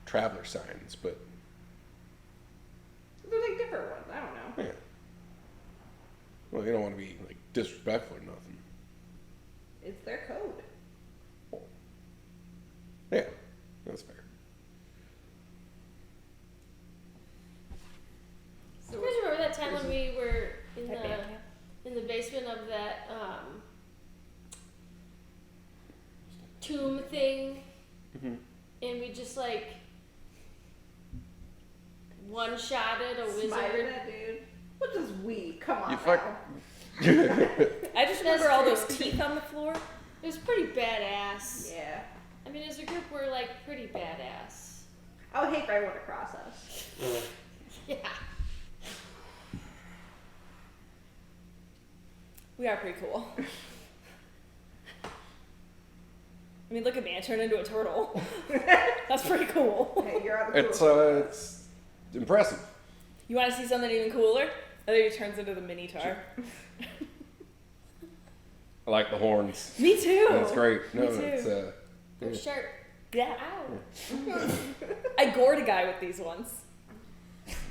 traveler signs, but They're like different ones. I don't know. yeah. Well, you don't want to be like disrespectful or nothing. It's their code. Yeah, that's fair. You guys remember that time when we were in Type in the basement of that tomb thing, Mhm. and we just like one-shotted a Smited wizard? that dude. What does we? Come on You fuck. now. I just remember That's all true. those teeth on the floor. It was pretty badass. Yeah. I mean, as a group, we're like pretty badass. I would hate for everyone to cross us. Yeah. We are pretty cool. I mean, look at me. I turned into a turtle. That's pretty cool. Hey, you're on the cool It's impressive. You want to see something even cooler? I think he turns into the Minotaur. I like the horns. Me too. That's great. No, Me too. it's They're yeah. sharp. Yeah. Ow. I gored a guy with these once.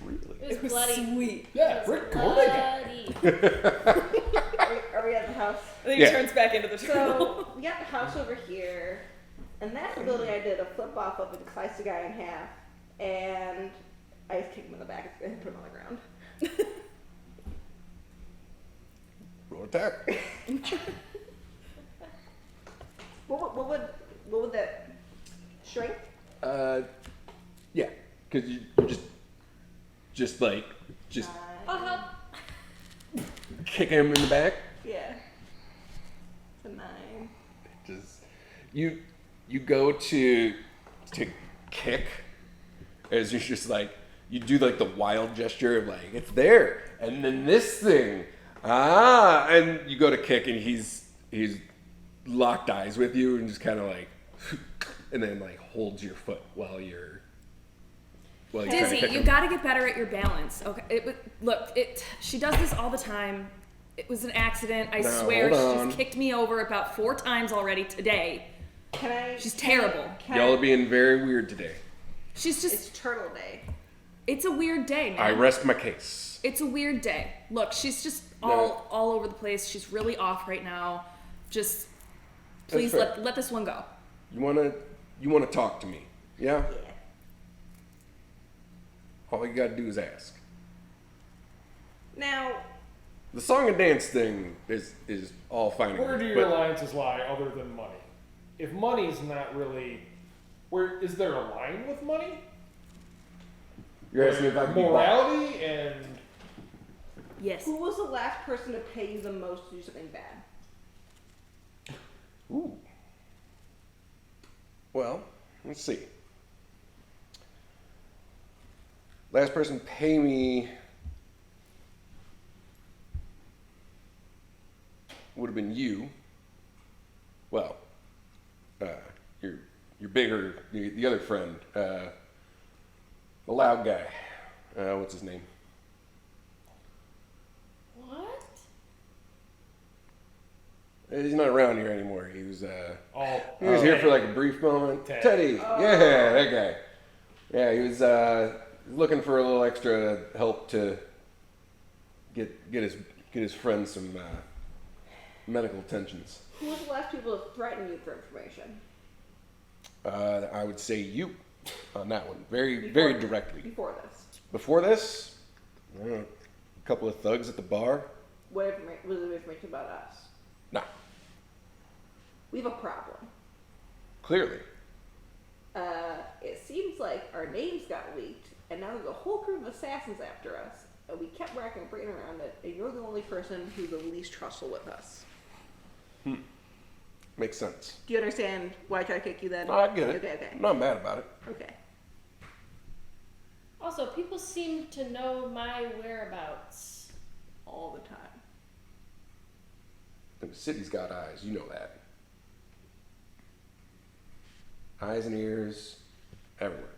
Really. It It was was bloody. sweet. Yeah, It was Rick Gordon. bloody. Are we at the house? I think Yeah. he turns back into the turtle. So we got the house over here, and that's the building I did a flip off of and sliced the guy in half, and I just kicked him in the back and put him on the ground. Roll attack. What would that shrink? Yeah, because you just I'll help. kick him in the back. Yeah. It's a 9. Just you go to kick, as you're just like you do like the wild gesture of like it's there, and then this thing, and you go to kick and he's locked eyes with you and just kind of like, and then like holds your foot while you're trying to Dizzy, kick you him. got to get better at your balance. Okay, she does this all the time. It was an accident. I No, swear, hold on. she's kicked me over about 4 times already today. Can I? She's can I- terrible. can Y'all I- are being very weird today. She's just. It's Turtle Day. It's a weird day, man. I rest my case. It's a weird day. Look, she's just No. all over the place. She's really off right now. Just please fair. let this one go. You wanna talk to me? Yeah. Yeah. All you gotta do is ask. Now, The song and dance thing is all fine. and Where do good, your but alliances lie other than money? If money's not really, where is there a line with money? You're asking if I can be bought. morality and Yes. who was the last person to pay you the most to do something bad? Ooh. Well, let's see. Last person pay me would have been you. Well, your bigger, the other friend, the loud guy. What's his name? What? He's not around here anymore. He was here for like a brief moment. Ted. Teddy. Yeah, that guy. Yeah, he was looking for a little extra help to get his friend some medical attentions. Who was the last people to threaten you for information? I would say you on that one. Very Before- directly. Before this. Before this, I don't know, a couple of thugs at the bar. What was the information about us? Nah, We have a problem. clearly. It seems like our names got leaked, and now there's a whole group of assassins after us. And we kept racking and brain around it, and you're the only person who's the least trustful with us. Makes sense. Do you understand why I try to kick you then? No, I get it. Okay. I'm not mad about it. Okay. Also, people seem to know my whereabouts. All the time. And the city's got eyes. You know that. Eyes and ears everywhere.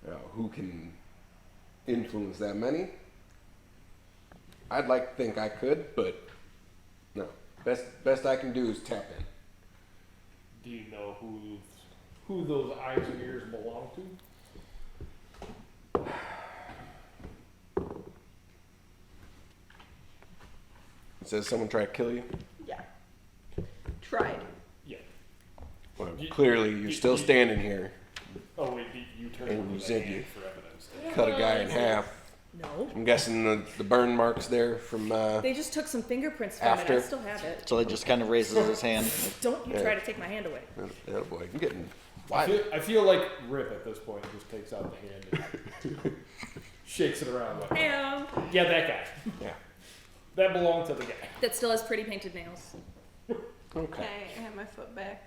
Now, who can influence that many? I'd like to think I could, but no. Best I can do is tap in. Do you know who those eyes and ears belong to? Says someone tried to kill you. Yeah. Tried. Yeah. Well, You- clearly you're still you- standing here. Oh wait, you turned And over you the said hand you- for evidence. Cut a guy in half. No. I'm guessing the burn marks there from They just took some fingerprints from it. After. I still have it. So he just kind of raises his hand. Don't you Yeah. try to take my hand away. Oh boy, I'm getting I wild. feel like Rip at this point just takes out the hand and shakes it around like, And yeah, that guy. Yeah. That belonged to the guy. that still has pretty painted nails. Okay. I have my foot back.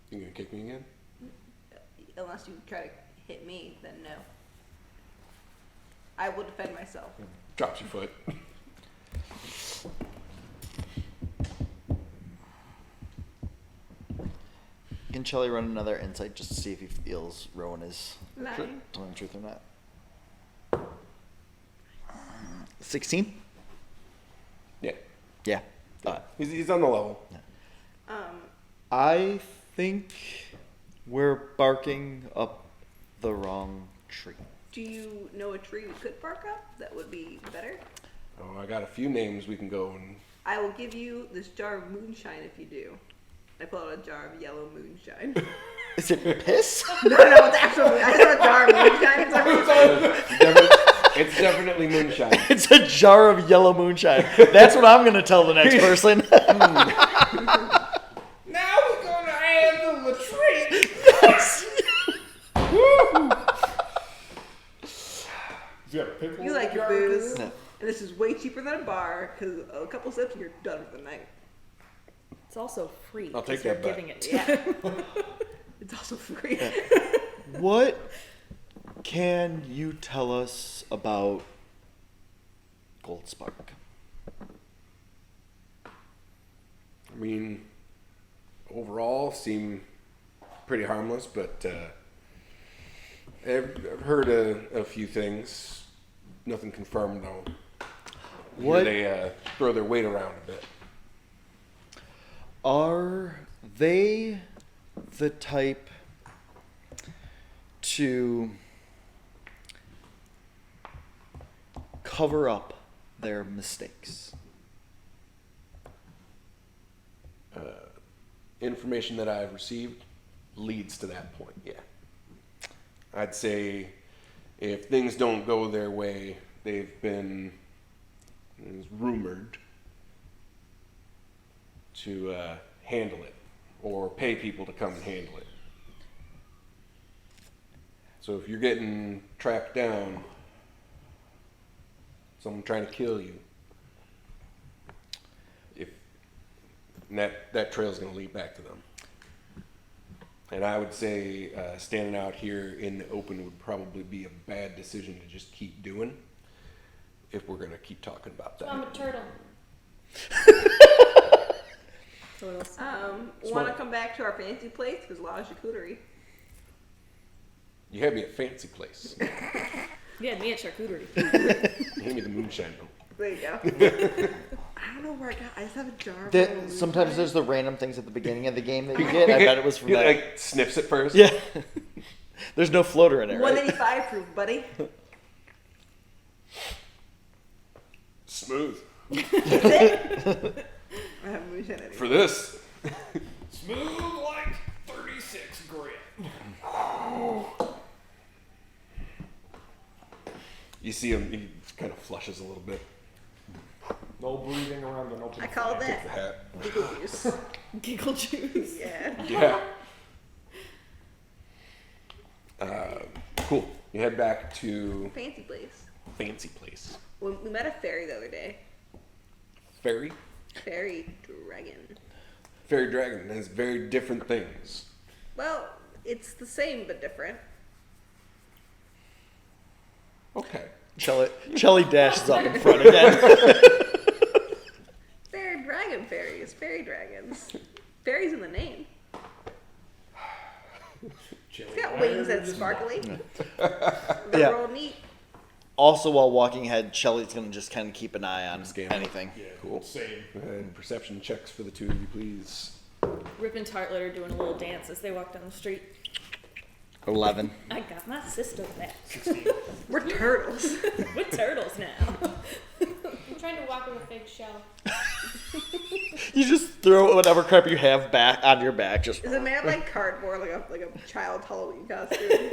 You gonna kick me again? Unless you try to hit me, then no. I will defend myself. Drops your foot. Can Shelly run another insight just to see if he feels Rowan is Lying. telling the truth or not? 16? Yeah. Yeah. He's on the level. I think we're barking up the wrong tree. Do you know a tree we could bark up that would be better? Oh, I got a few names we can go and. I will give you this jar of moonshine if you do. I pull out a jar of yellow moonshine. Is it piss? No, it's actual. I have a jar of moonshine. It's definitely moonshine. It's a jar of yellow moonshine. That's what I'm going to tell the next person. Now we're gonna handle the tree. He's got a pickle You in like the your jar, booze, too? No. and this is way cheaper than a bar because a couple sips and you're done for the night. It's also free. I'll take 'cause you're that back. giving it to Yeah. It's also free. What can you tell us about Goldspark? I mean, overall, seem pretty harmless, but I've heard a few things. Nothing confirmed, though. What- They throw their weight around a bit. Are they the type to cover up their mistakes? Information that I've received leads to that point, yeah. I'd say if things don't go their way, they've been it's rumored to handle it or pay people to come and handle it. So if you're getting tracked down, someone trying to kill you, and that trail's going to lead back to them. And I would say standing out here in the open would probably be a bad decision to just keep doing if we're going to keep talking about I'm a that. turtle. So what else? Want to Smart. come back to our fancy place? Because a lot of charcuterie. You had me at fancy place. You had me at charcuterie. You gave me the moonshine though. There you go. I don't know where I got. I just have a jar. Of yellow Sometimes moonshine. there's the random things at the beginning of the game that you get. I bet it was from He that. like sniffs it first. Yeah. There's no floater in it, right? 185 proof, buddy. Smooth. I have moonshine anyway. For this. Smooth like 36 grit. You see him, he kind of flushes a little bit. No breathing around an open I call fire. Takes the that hat. giggle juice. Giggle juice. Yeah. Yeah. Cool. You head back to Fancy place. fancy place. We met a fairy the other day. fairy. Fairy dragon. Fairy dragon has very different things. Well, it's the same but different. Okay. Shelly dashes up in front again. They're dragon fairies. Fairy dragons. Fairies in the name. Chili It's got wings and wires. sparkly. They're Yeah. real neat. Also, while walking ahead, Shelly's gonna just kind of keep an eye on Scan. anything. Yeah, Cool. same. Go ahead, perception checks for the two of you, please. Rip and Tartlet are doing a little dance as they walk down the street. 11. I got my sister back. 16. We're turtles. We're turtles now. I'm trying to walk with a fake shell. You just throw whatever crap you have back on your back. Just Is it made of like cardboard, like a child's Halloween costume?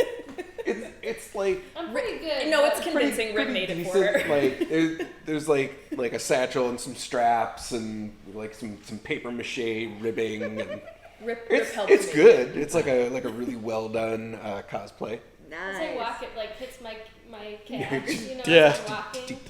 It's like I'm pretty good. No, it's but- convincing. Rip made it for her. decent. Like there's like a satchel and some straps and like some paper mache ribbing and Rip it's helped it's me. good. It's like a really well done cosplay. As I Nice. walk, it like hits my calves, you know, Yeah. as I'm walking.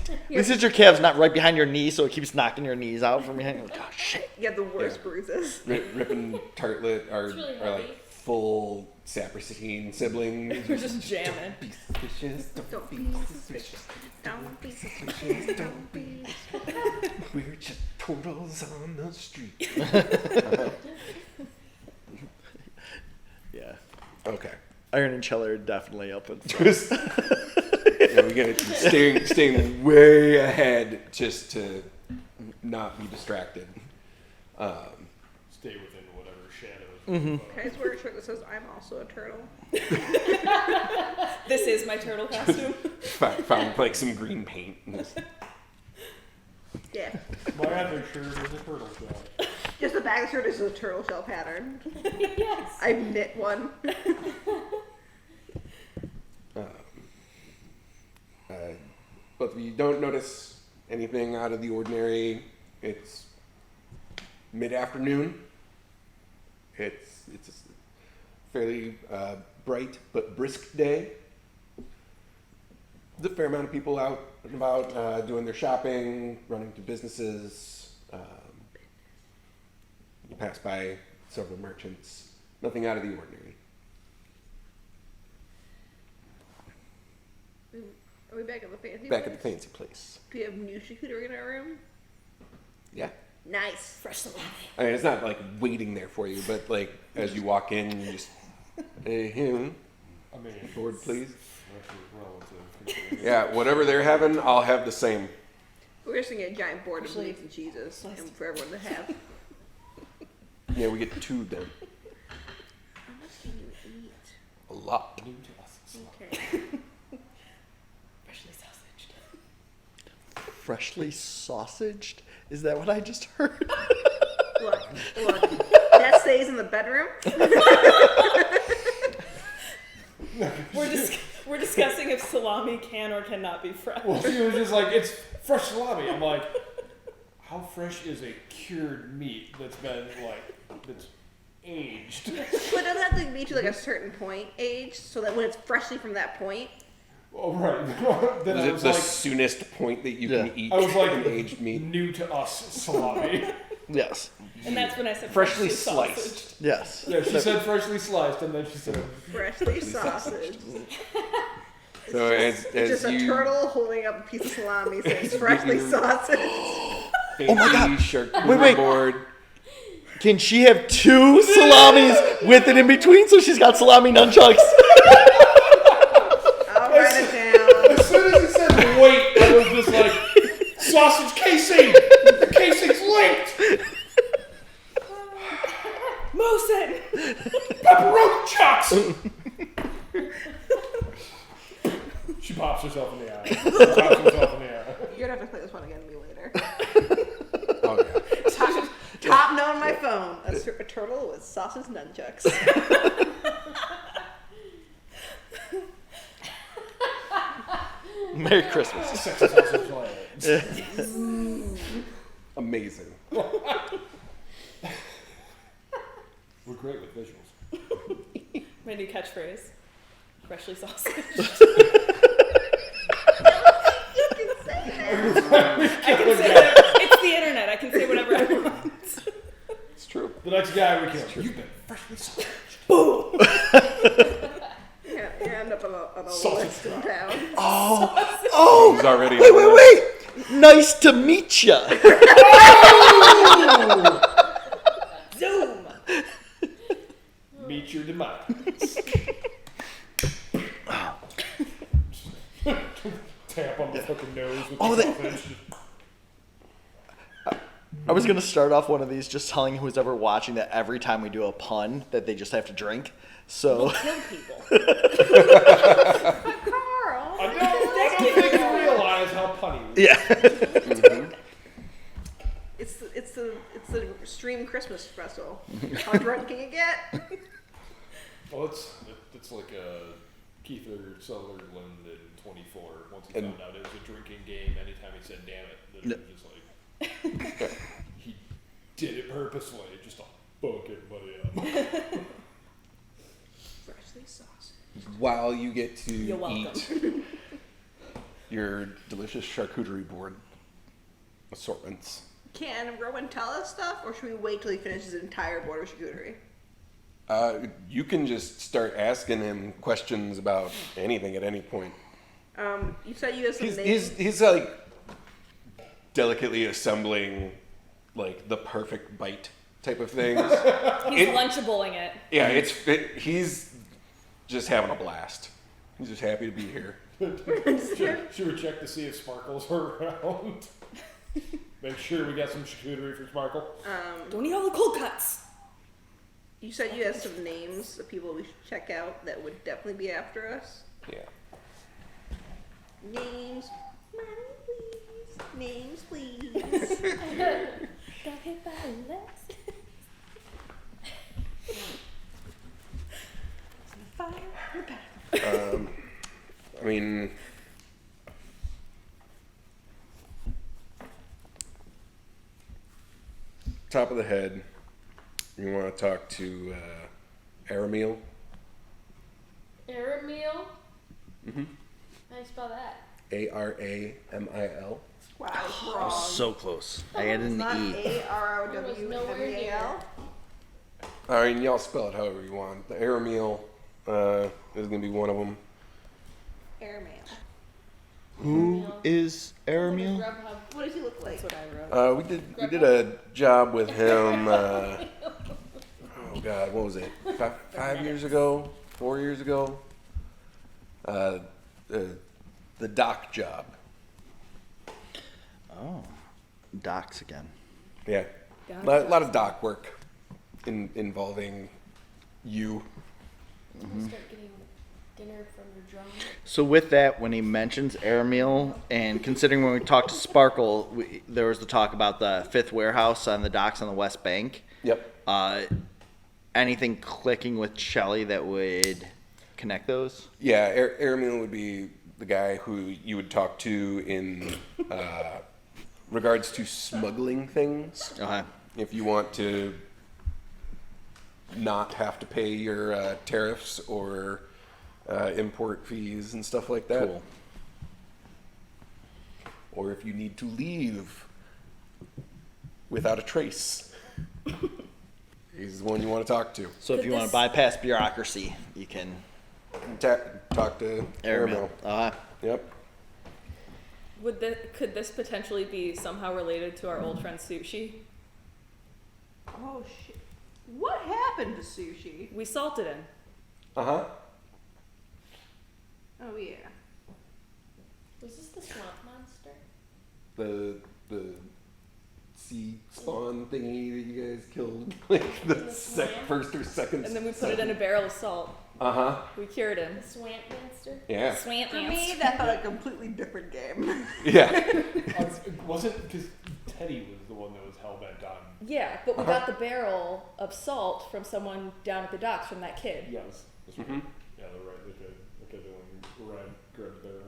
at least it's your calves, not right behind your knee, so it keeps knocking your knees out from behind. You're like, oh shit! You have the worst bruises. Rip and Tartlet are It's really are heavy. like full Saperstein siblings. We're just jamming. Be suspicious, Don't be suspicious. Don't be suspicious. Don't be. We're just turtles on the street. Yeah, Okay. Iron and Shelly are definitely up in front. Just yeah, we get staying way ahead just to not be distracted. Stay within whatever shadows. Can I just wear a shirt that says I'm also a turtle? This is my turtle costume. Found like some green paint. Yeah. My other shirt is a turtle shell. Just the back of the shirt is a turtle shell pattern. Yes. I knit one. Both of you don't notice anything out of the ordinary. It's mid-afternoon. It's a fairly bright but brisk day. There's a fair amount of people out and about doing their shopping, running to businesses. You pass by several merchants. Nothing out of the ordinary. Are we back at the fancy Back place? at the fancy place. Do we have new charcuterie in our room? Yeah. Nice. Fresh salami. I mean, it's not like waiting there for you, but like as you walk in, you just, hey, him, I mean, board, please. fresh is relative. Yeah, whatever they're having, I'll have the same. We're just gonna get a giant board of Actually, meats and cheeses and for everyone to have. Yeah, we get two then. How much can you eat? A lot. New to us. Okay. Freshly sausaged. Freshly sausaged? Is that what I just heard? Look. That stays in the bedroom. We're discussing if salami can or cannot be fresh. Well, she was just like, it's fresh salami. I'm like, how fresh is a cured meat that's been that's aged? But it doesn't have to be to like a certain point age, so that when it's freshly from that point, Oh, right. Then Is I it was the like, soonest point that you Yeah. can eat I was like, an aged meat? new to us salami. Yes. And that's when I said Freshly sausaged. sliced. Yes. Yeah, she said freshly sliced, and then she said, freshly sausage. So as It's just a you turtle holding up a piece of salami saying freshly sausage. fancy Oh my God. charcuterie Wait. board, Can she have two salamis with it in between so she's got salami nunchucks? I'll write it down. as soon as he said wait, I was just like, sausage casing! The casing's linked! Mosin! Pepperoni chucks! She pops herself in the eye. You're gonna have to play this one again with me later. oh yeah, Top note on my phone: a turtle with sausage nunchucks. Merry Christmas. Sexy sausage land. amazing. We're great with visuals. My new catchphrase. Freshly sausaged. You can say that. I can say that. It's the The next guy we kill. You've been freshly slashed. Yeah, you end up on a Sausage list in town. Oh, Who's already wait. Nice to meet ya. Zoom. Meet your demise. Tap on the fucking nose with Oh, the that- sausage. I was gonna start off one of these just telling who's ever watching that every time we do a pun that they just have to drink. So Kill people. Carl. I don't think you realize how punny we are. yeah. It's the stream Christmas special. How drunk can you get? Well, it's like Keither Sutherland in 24. Once he And- found out it was a drinking game, anytime he said "damn it," it was just like he did it purposefully, just to fuck everybody up. Freshly sausage. While you get to You're welcome. eat your delicious charcuterie board assortments. Can Rowan tell us stuff, or should we wait till he finishes his entire board of charcuterie? You can just start asking him questions about anything at any point. You said you have some He's names. he's like delicately assembling like the perfect bite type of things. He's It- Lunchabling it. Yeah, he's just having a blast. He's just happy to be here. Should we check to see if Sparkles are around? Make sure we got some charcuterie for Sparkle. Don't eat all the cold cuts. You said you have some names of people we should check out that would definitely be after us. Yeah. Names, please. Names, please. Got hit by a less. Fire. I mean, top of the head, you want to talk to Aramil? Aramil? Mm-hmm. How do you spell that? Aramil. Wow, I was wrong. So close. I added It's an not E. AROWMAL. I mean, y'all spell it however you want. The Aramil is going to be one of them. Airmail. Who is Aramil? Grubhub. What does he look like? That's what I wrote. We did a job with him. Oh God, what was it? 5 years ago? 4 years ago? The dock job. Oh, docs again. Yeah, a lot of dock work involving you. Start getting dinner from your drone. So with that, when he mentions Aramil, and considering when we talked to Sparkle, there was the talk about the fifth warehouse on the docks on the West Bank. Yep. Anything clicking with Shelly that would connect those? Yeah, Aramil would be the guy who you would talk to in regards to smuggling things. Okay. If you want to not have to pay your tariffs or import fees and stuff like that. Cool. Or if you need to leave without a trace. He's the one you want to talk to. So if Could you want this- to bypass bureaucracy, you can Talk to Aramil. Aramil. Yep. Could this potentially be somehow related to our old friend Sushi? Oh shit! What happened to sushi? We salted him. Uh-huh. Oh yeah. Was this the swamp monster? The sea spawn thingy that you guys killed like the The swamp? first or second. And then we put it in a barrel of salt. Uh-huh. We cured him. The swamp monster? Yeah. Swamp For me, ants. that felt like a completely different game. Yeah. It wasn't because Teddy was the one that was hell bent on. Yeah, but we got the barrel of salt from someone down at the docks from that kid. Yes. That's right. Yeah, they're right. The kid that one grabbed the barrel.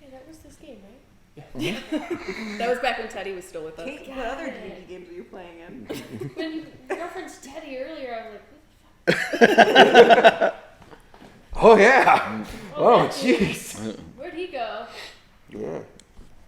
Yeah, that was this game, right? That was back when Teddy was still with us. Kate, what other D&D games are you playing in? When you referenced Teddy earlier, I was like, who the fuck? Oh yeah. Oh, Oh jeez. Where'd he go? Yeah.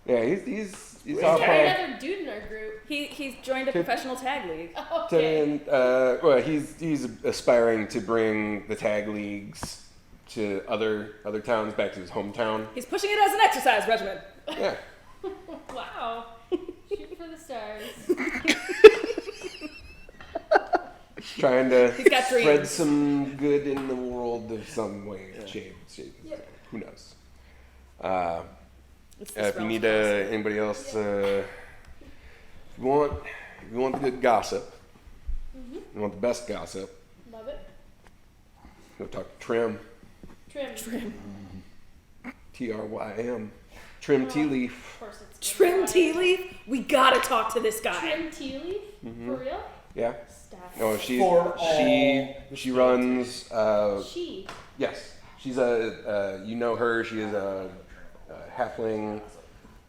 Yeah. He's He's Is off there on another dude in our group? He's joined a professional tag league. Okay. well, he's aspiring to bring the tag leagues to other towns back to his hometown. He's pushing it as an exercise regimen. Yeah. Wow. Shoot for the stars. Trying to He's got spread dreams. some good in the world of some way, shape. Yep. Who knows? It's this If you realm's need policy. anybody else, if you want the good gossip, you want the best gossip, Love it. go talk to Trim. Trim. Trym. Trim Tea Leaf. Of course it's Trim tea leaf? We gotta talk to this guy. Trim tea leaf? For real? Yeah. Staff. No, For all she the runs. She. Yes, she's a. You know her. She is a halfling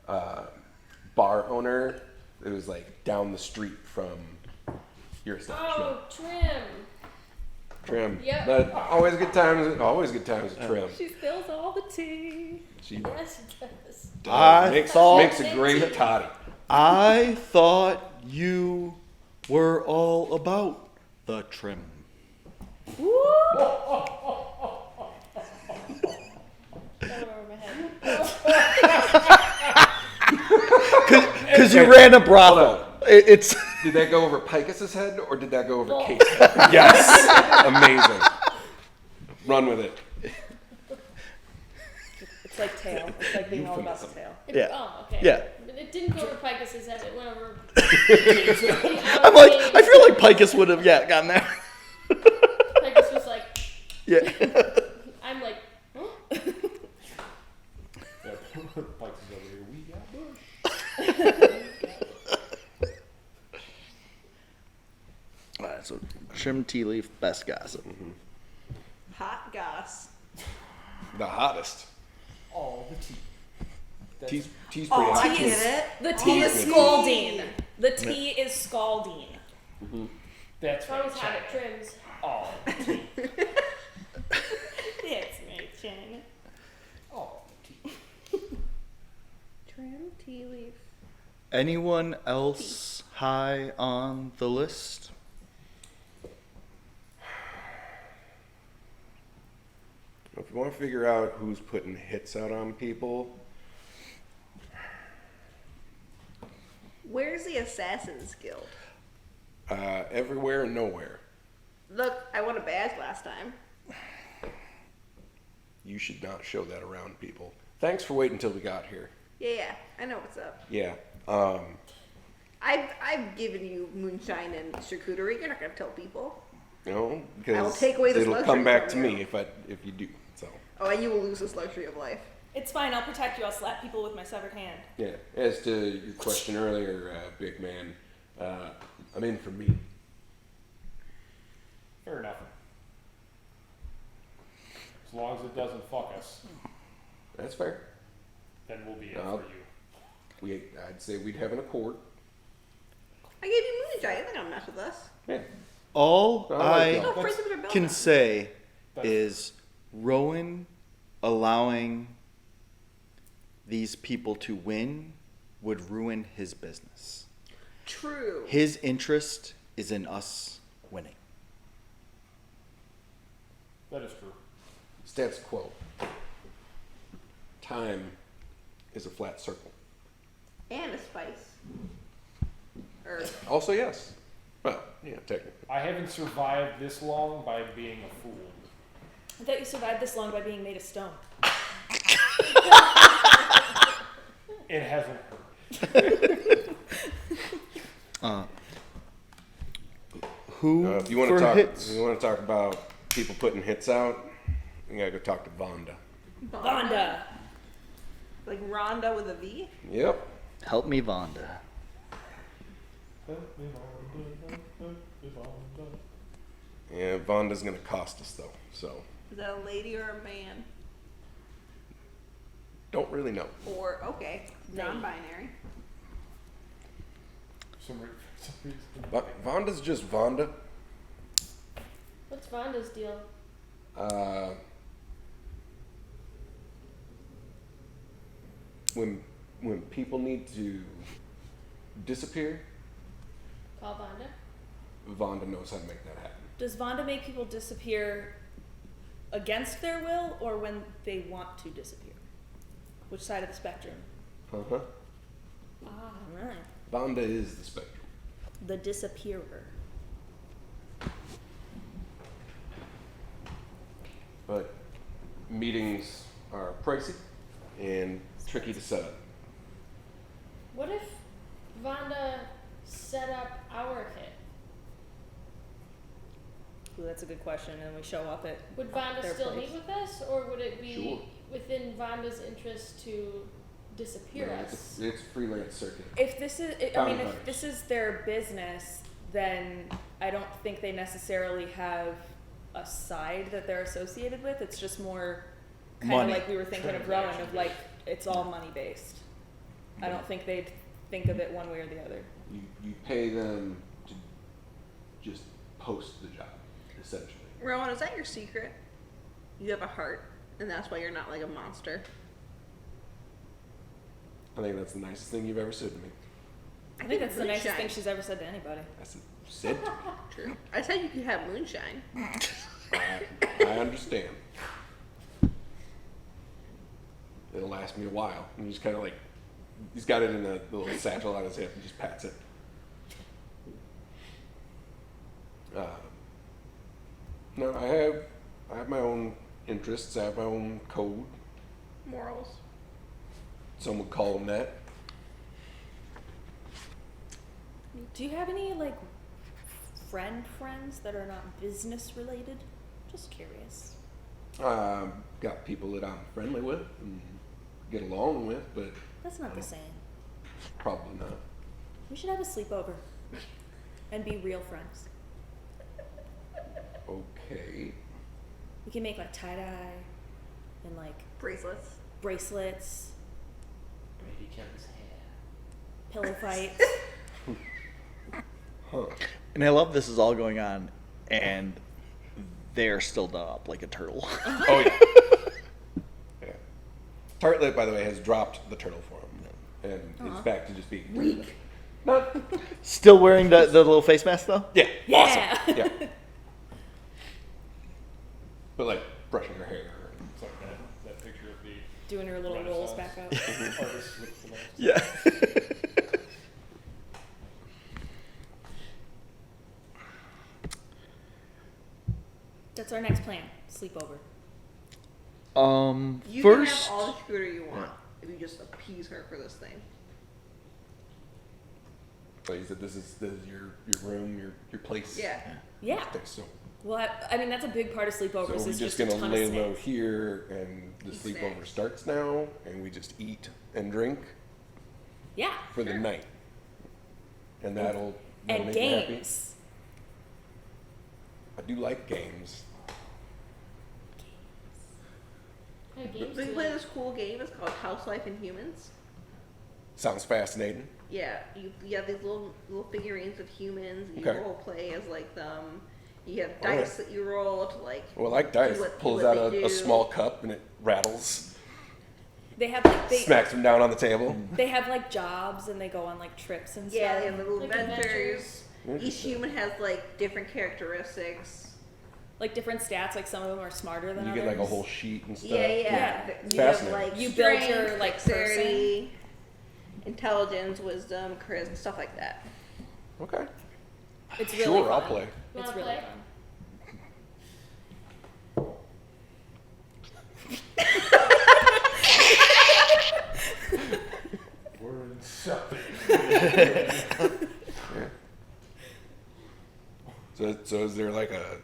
bar owner. It was like down the street from your establishment. Oh, Trim. Trim. Yep. But always good times. Always good times with Trim. She spills all the tea. She Yes, it does. I makes thought a great toddy. I thought you were all about the trim. That went over my head. Because you ran a brothel. It's Did that go over Picus's head or did that go over Both. Kate's head? Yes. Amazing. Run with it. It's like tail. It's like being all about the tail. Yeah. Oh, okay. Yeah. But it didn't go over Picus's head. It went over. I'm like, I feel like Picus would have gotten there. Picus was like, Yeah. I'm like, huh? Yeah, Pikes is over here. We got Bush. Alright, so trim tea leaf, best gossip. Hot goss. The hottest. All the tea. Tea's pretty Oh, hot. I get it. The tea is tea. scalding. The tea is scalding. That's It's always had it trims. All the tea. It's my chin. All the tea. Trim tea leaf. Anyone else high on the list? If you want to figure out who's putting hits out on people, Where's the Assassin's Guild? everywhere and nowhere. Look, I won a badge last time. You should not show that around people. Thanks for waiting until we got here. Yeah, I know what's up. Yeah. I've given you moonshine and charcuterie. You're not gonna tell people. You know, I will because take away this it'll luxury come back to from you. me if you do. So Oh, and you will lose this luxury of life. It's fine. I'll protect you. I'll slap people with my severed hand. yeah. As to your question earlier, big man, I'm in for me. Fair enough. As long as it doesn't fuck us, That's fair. then we'll be in No. for you. I'd say we'd have an accord. I gave you moonshine. You're not gonna mess with us. Yeah. All I like I that. No, friends of their can building. say That's- is Rowan allowing these people to win would ruin his business. True. His interest is in us winning. That is true. Status quo. Time is a flat circle. And a spice. Or Also, yes. Well, yeah, technically. I haven't survived this long by being a fool. I thought you survived this long by being made of stone. It hasn't Who If you want for to talk, hits? if you want to talk about people putting hits out, you gotta go talk to Vonda. Vonda. like Rhonda with a V. Yep. Help me, Vonda. Yeah, Vonda's gonna cost us though, so Is that a lady or a man? don't really know. Or okay, non-binary. Some reason. But Vonda's just Vonda. What's Vonda's deal? When when people need to disappear, Call Vonda. Vonda knows how to make that happen. Does Vonda make people disappear against their will or when they want to disappear? Which side of the spectrum? Uh-huh. Ah, right. Vonda is the spectrum. The disappearer. But meetings are pricey and tricky to set up. What if Vonda set up our hit? Ooh, that's a good question. And we show up at Would Vonda their still place. meet with us, or would it be Sure. within Vonda's interest to disappear No, us? it's freelance circuit. If this is, I Bounty mean, if hunters. this is their business, then I don't think they necessarily have a side that they're associated with. It's just more kind of Money. like we were thinking of rowing, of like it's all money based. I don't think they'd think of it one way or the other. You pay them to just post the job, essentially. Rowan, is that your secret? You have a heart, and that's why you're not like a monster. I think that's the nicest thing you've ever said to me. I think that's the nicest moonshine. thing she's ever said to anybody. I said to me. True. I said you could have moonshine. I understand. It'll last me a while. And he's kind of like, he's got it in a little satchel on his hip and just pats it. No, I have my own interests. I have my own code. Morals. Some would call them that. Do you have any like friends that are not business related? Just curious. Got people that I'm friendly with and get along with, but That's not the same. probably not. We should have a sleepover and be real friends. Okay. We can make like tie dye and like Bracelets. bracelets, Brady Ken's hair. pillow fights. Huh. And I love this is all going on, and they're still done up like a turtle. Oh yeah. Yeah. Tartlet, by the way, has dropped the turtle form, and it's back to just being weak. Not. Still wearing the little face mask though? Yeah. Yeah. Awesome. Yeah. But like brushing her hair. It's like that picture of the Doing her little rolls back up. artist with the mask. Yeah. That's our next plan. Sleepover. You First, can have all the scooter you want if you just appease her for this thing. So you said this is your room, your place. Yeah. Yeah. Okay, so Well, I mean that's a big part of sleepovers. we're is just a gonna ton lay of low snacks. here, and the Eat sleepover snacks. starts now, and we just eat and drink Yeah. for the night, and that'll And make me happy. games. I do like games. What games So do we you play like? this cool game. It's called House Life and Humans. Sounds fascinating. Yeah, you have these little figurines of humans. You Okay. role play as like them. You have All dice that you roll to like. Well, I like dice. do what Pulls they out do. a small cup and it rattles, They have like smacks him down on the table. they have like jobs and they go on like trips and Yeah, they stuff. have little Like adventures. Each Interesting. human has like different characteristics. Like different stats. Like some of them are smarter than You others. get like a whole sheet and stuff. Yeah. Yeah. It's You have fascinating. like You build strength, your, like, dexterity, intelligence, wisdom, charisma, stuff like that. Okay. It's really Sure, fun. I'll play. You It's wanna really play? fun. We're incepting. So is there like a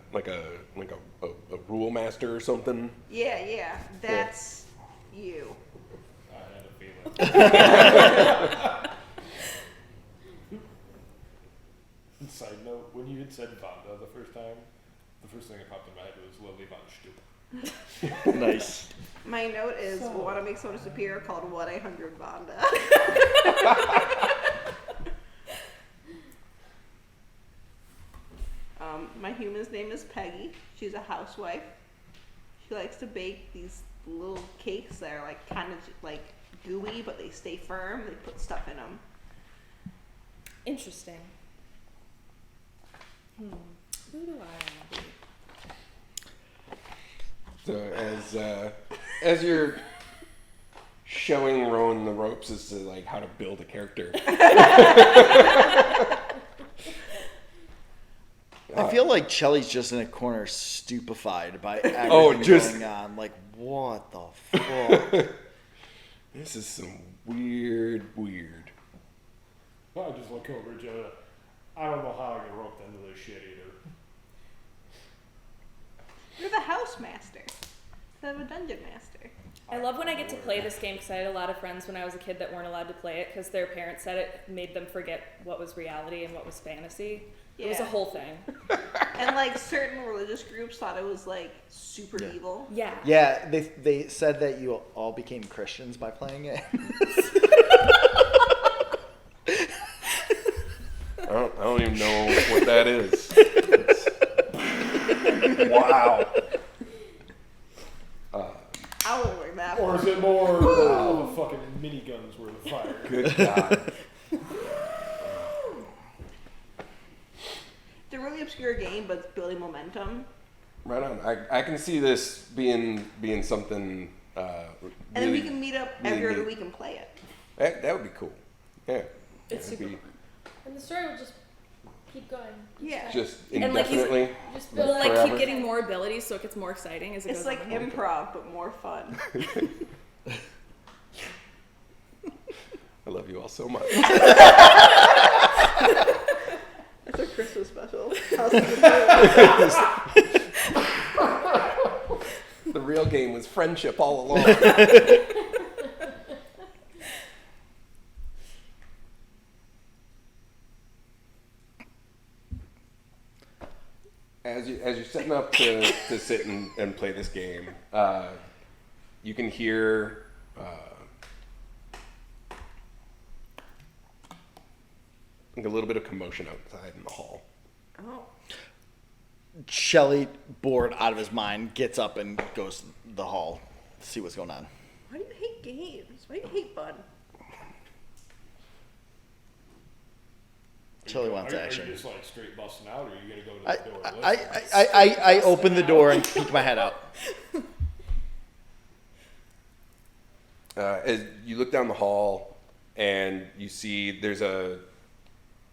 rule master or something? Yeah, that's you. I had a feeling. Side note, when you had said Vonda the first time, the first thing that popped in my head was Lily Von Stoop. nice. My note is want to make someone superior called 1-800-VONDA. My human's name is Peggy. She's a housewife. She likes to bake these little cakes that are like kind of like gooey, but they stay firm. They put stuff in them. Interesting. Who do I want to be? So as you're showing Rowan the ropes as to like how to build a character, I feel like Chelly's just in a corner, stupefied by everything going on. Like, what the fuck? this is some weird. I just look over at Joe. I don't know how I get roped into this shit either. You're the house master instead of a dungeon master. I love when I get to play this game because I had a lot of friends when I was a kid that weren't allowed to play it because their parents said it made them forget what was reality and what was fantasy. It was a whole thing. And like certain religious groups thought it was like super evil. Yeah. Yeah, they said that you all became Christians by playing it. I don't even know what that is. Wow. I wouldn't work that Or far. is it more of a fucking miniguns worth of fire? Good God. It's a really obscure game, but it's building momentum. Right on. I can see this being something. And then we really- can meet up really every other neat. week and play it. That would be cool. Yeah. It's That'd super be And the story would just keep going. Yeah. just And, like, he's- indefinitely. Just We'll build like Forever. keep getting more abilities so it gets more exciting as it It's goes like on. improv, but more fun. I love you all so much. It's a Christmas special. The real game was friendship all along. As you're setting up to sit and play this game, you can hear like a little bit of commotion outside in the hall. Oh. Chelly, bored out of his mind, gets up and goes to the hall to see what's going on. Why do you hate games? Why do you hate fun? Chelly wants Are action. you just like straight busting out, or are you gonna go to the door? and I, listen? I open the door and peek my head out. As you look down the hall and you see there's a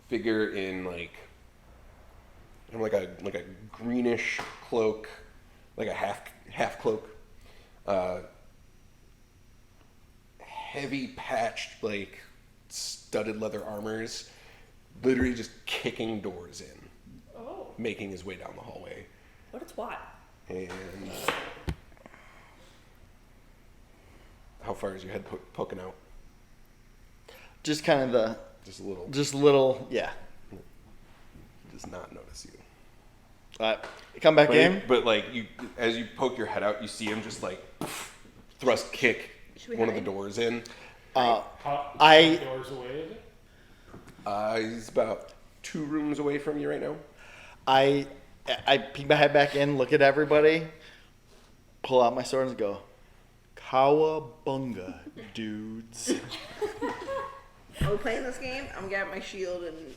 figure in like a greenish cloak, like a half cloak, heavy patched like studded leather armors, literally just kicking doors in, Oh. making his way down the hallway. What a twat. And how far is your head poking out? Just kind of the, Just a little. yeah. He does not notice you. Come back But, in. but like you, as you poke your head out, you see him just like thrust kick Should we one of the hide? doors in. How I- many doors away is it? He's about 2 rooms away from you right now. I peek my head back in, look at everybody, pull out my sword and go, "Cowabunga, dudes." Are we playing this game? I'm gonna get my shield and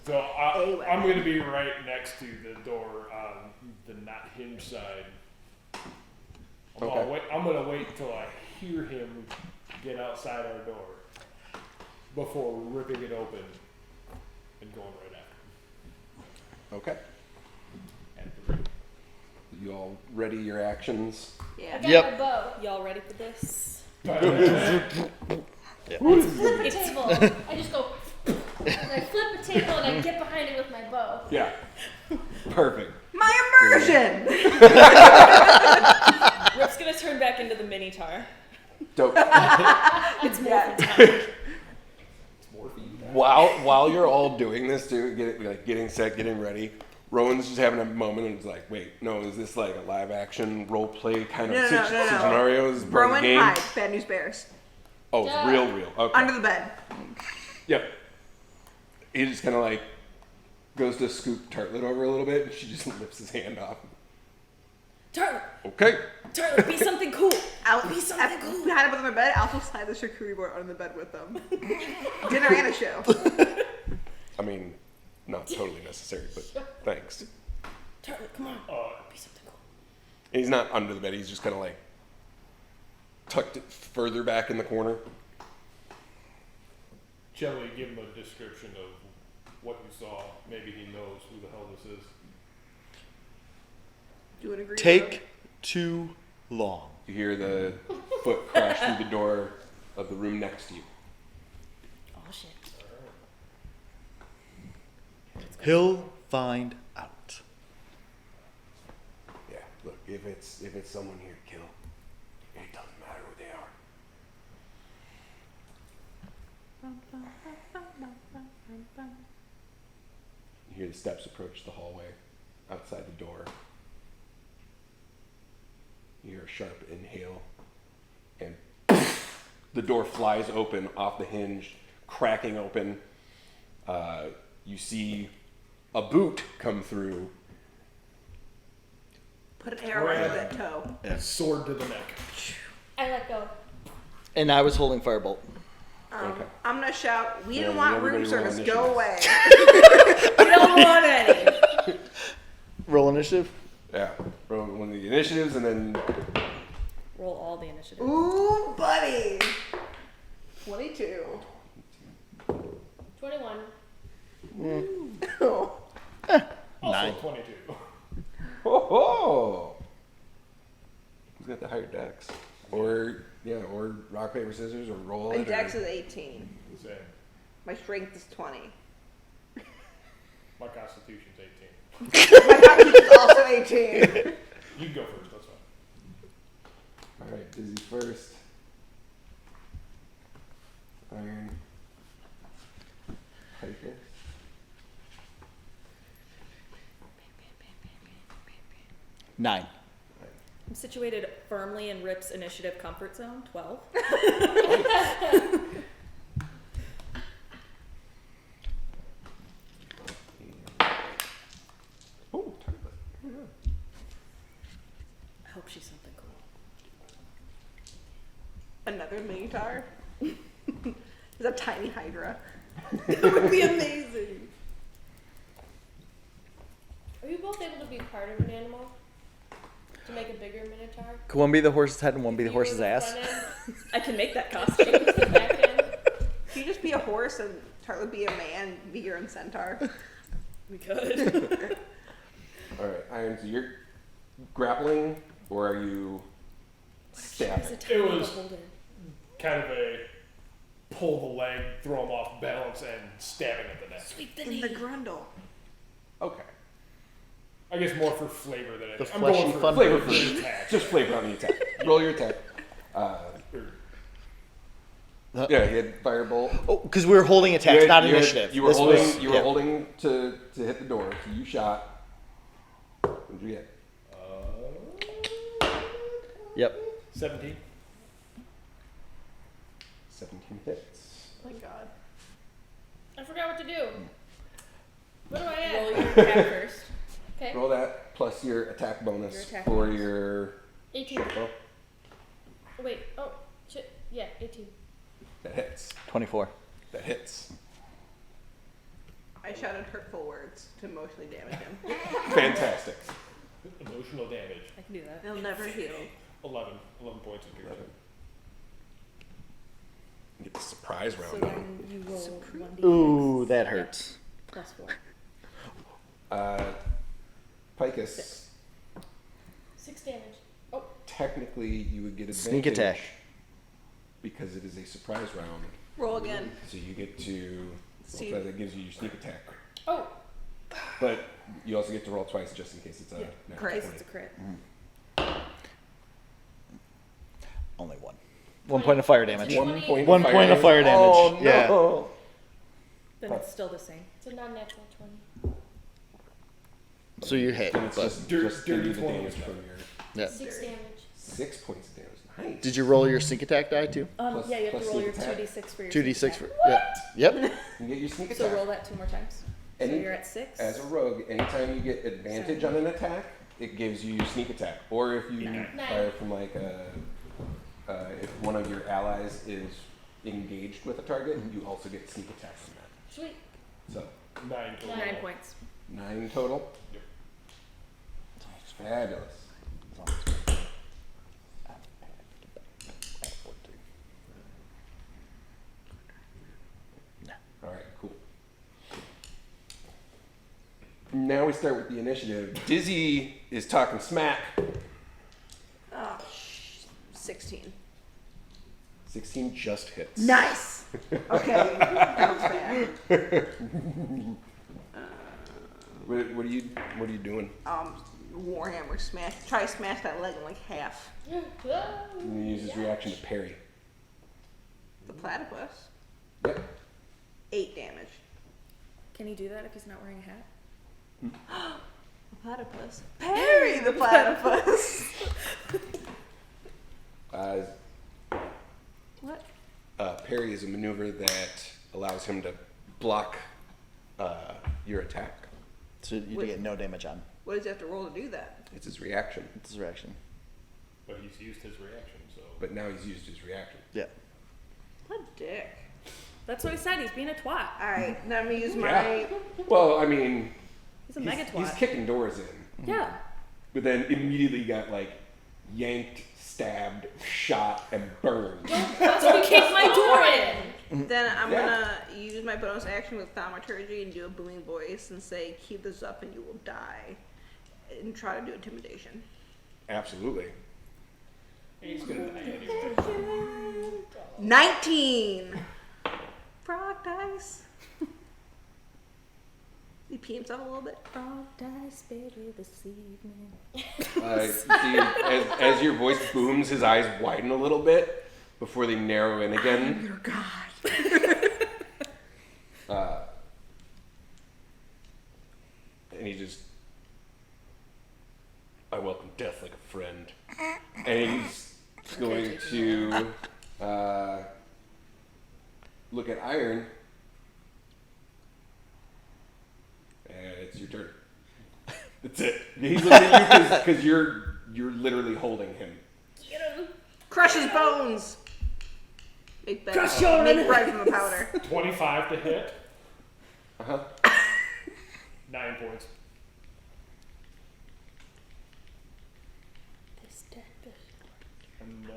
So Anyway. I'm going to be right next to the door on the not him side. Okay. I'm going to wait till I hear him get outside our door before ripping it open and going right after him. Okay. At the ring. You all ready your actions? I yeah. got Yep. my bow. Y'all ready for this? Flip a table. I just go. And I flip a table and I get behind it with my bow. Yeah. Perfect. My immersion! Rip's gonna turn back into the Minotaur. Dope. It's more time. It's morphine. while you're all doing this, getting set, getting ready, Rowan's just having a moment and it's like, wait, no, is this like a live action role play kind of No. scenario? Is it part of the Rowan, game? hide. Bad News Bears. Oh, it's Duh. real. Okay. Under the bed. Yep. He just kind of like goes to scoop Tartlet over a little bit, and she just lifts his hand off. Tartlet, Okay. Tartlet, be something cool. Out. Be something cool. hide them on their bed. I also slide the charcuterie board under the bed with them. Dinner and a show. I mean, not totally necessary, but thanks. Tartlet, come on. Be something cool. And he's not under the bed. He's just kind of like tucked it further back in the corner. Shelley, give him a description of what you saw. Maybe he knows who the hell this is. Do you agree? Take too long. You hear the foot crash through the door of the room next to you. Oh shit. He'll find out. Yeah, look, if it's someone here to kill, it doesn't matter who they are. You hear the steps approach the hallway outside the door. You hear a sharp inhale, and the door flies open off the hinge, cracking open. You see a boot come through. Put an arrow right in that toe. Sword to the neck. I let go. And I was holding firebolt. Okay. I'm gonna shout, we didn't Yeah, want everybody room roll service, initiative. go away. We don't want any. Roll initiative. Yeah, roll one of the initiatives, and then Roll all the initiative. Ooh, buddy. 22. 21. Oh. Also 9. 22. oh, who's got the higher dex? Or rock paper scissors, or roll My it. dex or, is 18. The same. My strength is 20. My constitution's 18. My constitution is also 18. You can go first, that's fine. all right, Dizzy first. Iron. Hiker. Nine. I'm situated firmly in Rip's initiative comfort zone, 12. Oh, Tharbad. I hope she's something cool. Another minotaur. It's a tiny hydra. It would be amazing. Are you both able to be part of an animal? To make a bigger minotaur? Could one be the horse's head and one be the You were horse's the ass? front end, I can make that costume. you was the back end. Can you just be a horse and Tartlet be a man, be your own centaur? We could. All right, Iron. So you're grappling, or are you stabbing? It was kind of a pull the leg, throw him off balance, and stabbing at the neck. Sweep the In knee. the grundle. Okay. I guess more for flavor than anything. The I'm fleshy going for fun Flavor the first. attack. Just flavor on the attack. Roll your attack. Yeah, he had firebolt. Oh, because we were holding attacks, You had- not you had- initiative. You were This holding. was- You were yeah. holding to hit the door. So you shot. What did you get? Yep. 17. 17 hits. Oh my god. I forgot what to do. What do I add? Roll your attack first. Okay. Roll that plus your attack bonus Your attack for bonus. your. 18. Oh, Wait. Oh, shit. Yeah, 18. that hits. 24. That hits. I shouted hurtful words to emotionally damage him. Fantastic. Emotional damage. I can do that. They'll never heal. 11 points of piercing. Get the surprise So round. then you roll 1d6 Ooh, that hurts. plus 4. Picus. 6 damage. Technically, you would get advantage. Sneak attack. Because it is a surprise round. Roll again. So you get to. See. That gives you your sneak attack. Oh, But you also get to roll twice just in case it's a Yeah. natural Crit. In case 20. it's a crit. Only one. 1 point of fire damage. 1 1 point. 1 point of fire damage. Oh, Yeah. no. Then it's still the same. it's a non-natural 20. So you hit, And it's but just Dirty give you the 20 damage was from your yeah. 6 damage. 6 points of damage. Nice. Did you roll your sneak attack die too? Plus- Yeah, you have plus to roll sneak your attack. 2d6 for your 2d6 sneak for attack. yeah. Yep. You get your sneak attack. So roll that 2 more times. So Any- you're at 6. As a rogue, anytime you get advantage on an attack, it gives you your sneak attack. Or if you Nine. fire from like a, if one one of your allies is engaged with a target, you also get sneak attack from that. Sweet. So 9 total. 9 points. 9 total. Yep. Fabulous. All right, cool. Now we start with the initiative. Dizzy is talking smack. Oh, 16. 16 just hits. Nice. Okay, that was bad. What are you doing? Warhammer smash. Try to smash that leg in like half. You use his reaction to parry. The platypus. Yep. 8 damage. Can he do that if he's not wearing a hat? The platypus. Parry the platypus. What? Parry is a maneuver that allows him to block your attack. So you Wait. get no damage on. What does he have to roll to do that? It's his reaction. It's his reaction. But he's used his reaction, so. But now he's used his reaction. Yeah. What a dick. That's what he said. He's being a twat. Alright, now I'm gonna use my. Yeah. Well, I mean, He's a mega twat. he's kicking doors in. Yeah. But then immediately got like yanked, stabbed, shot, and burned. Don't kick my door in. Then I'm Yeah. gonna use my bonus action with thaumaturgy and do a booming voice and say, "Keep this up and you will die," and try to do intimidation. Absolutely. He's gonna die anyway. 19. Frog dice. He pee himself a little bit. Frog dice better this evening. See, as your voice booms, his eyes widen a little bit before they narrow in again. Your God. And he just, I welcome death like a friend. And he's going to look at Iron. And it's your turn. That's it. He's looking at you because you're literally holding him. Crush his bones. Make bread from the powder. 25 to hit. Uh-huh. 9 points. And then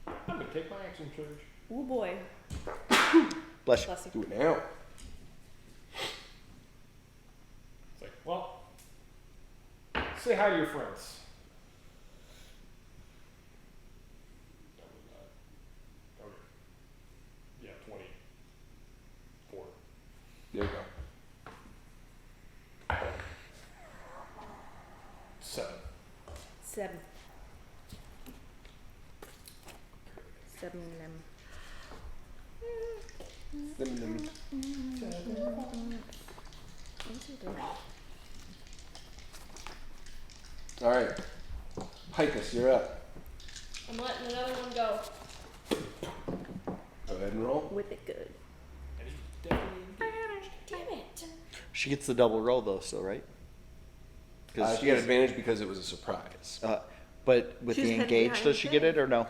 I'm gonna take my action charge. Oh boy. Bless you. Bless you. Do it now. It's like, well, say hi to your friends. That was okay. Yeah, 24. There you go. 7. 7. 7 them. All right. Picus, you're up. I'm letting another one go. Go ahead and roll. With it good. And he's definitely engaged. Damn it. She gets the double roll though, still, right? She got advantage because it was a surprise. But with She's the hidden engaged, behind does she get it or no?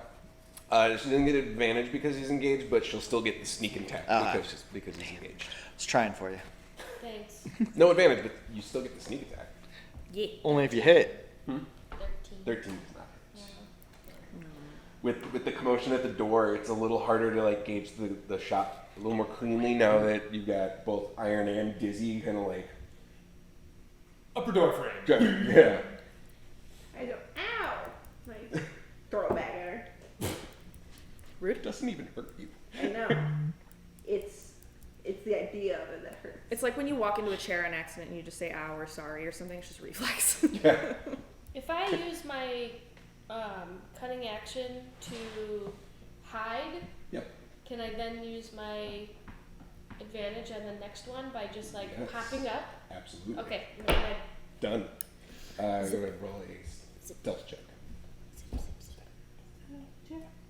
She doesn't get advantage because he's engaged, but she'll still get the sneak attack because he's engaged. I was trying for you. Thanks. No advantage, but you still get the sneak attack. Yeah. Only if you hit. 13. 13 does not hit. With the commotion at the door, it's a little harder to like gauge the shot a little more cleanly now that you've got both Iron and Dizzy kind of like Upper door frame. yeah. I go, ow. Like, throw it back at her. It doesn't even hurt you. I know. It's the idea of it that hurts. It's like when you walk into a chair on accident and you just say ow or sorry or something. It's just reflex. Yeah. If I use my cunning action to hide, Yep. can I then use my advantage on the next one by just like Yes. popping up? Absolutely. Okay. Go ahead. Done. Go ahead and roll a stealth check.